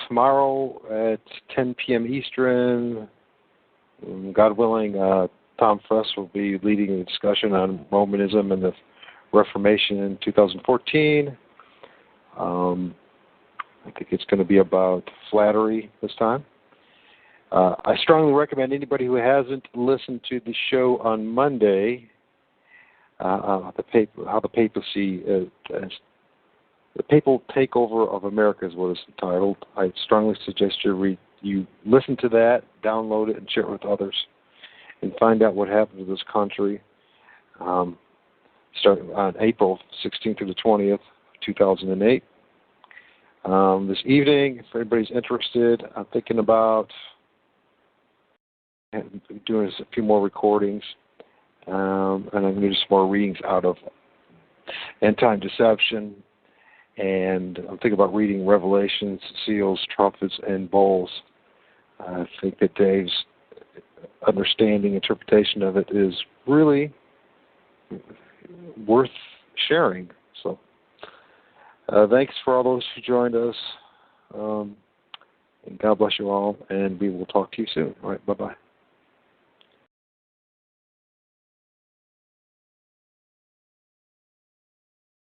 tomorrow at 10 p.m. Eastern, God willing, Tom Fress will be leading a discussion on Romanism and the Reformation in 2014. I think it's going to be about flattery this time. I strongly recommend anybody who hasn't listened to the show on Monday, how the papacy, the papal takeover of America is what it's entitled. I strongly suggest you listen to that, download it, and share it with others, and find out what happened to this country. Starting on April 16th through the 20th, 2008. This evening, if anybody's interested, I'm thinking about doing a few more recordings, and I'm going to do some more readings out of End-Time Deception, and I'm thinking about reading Revelations, Seals, Trumpets, and Bowls. I think that Dave's understanding, interpretation of it is really worth sharing. So thanks for all those who joined us, and God bless you all, and we will talk to you soon. All right, bye-bye.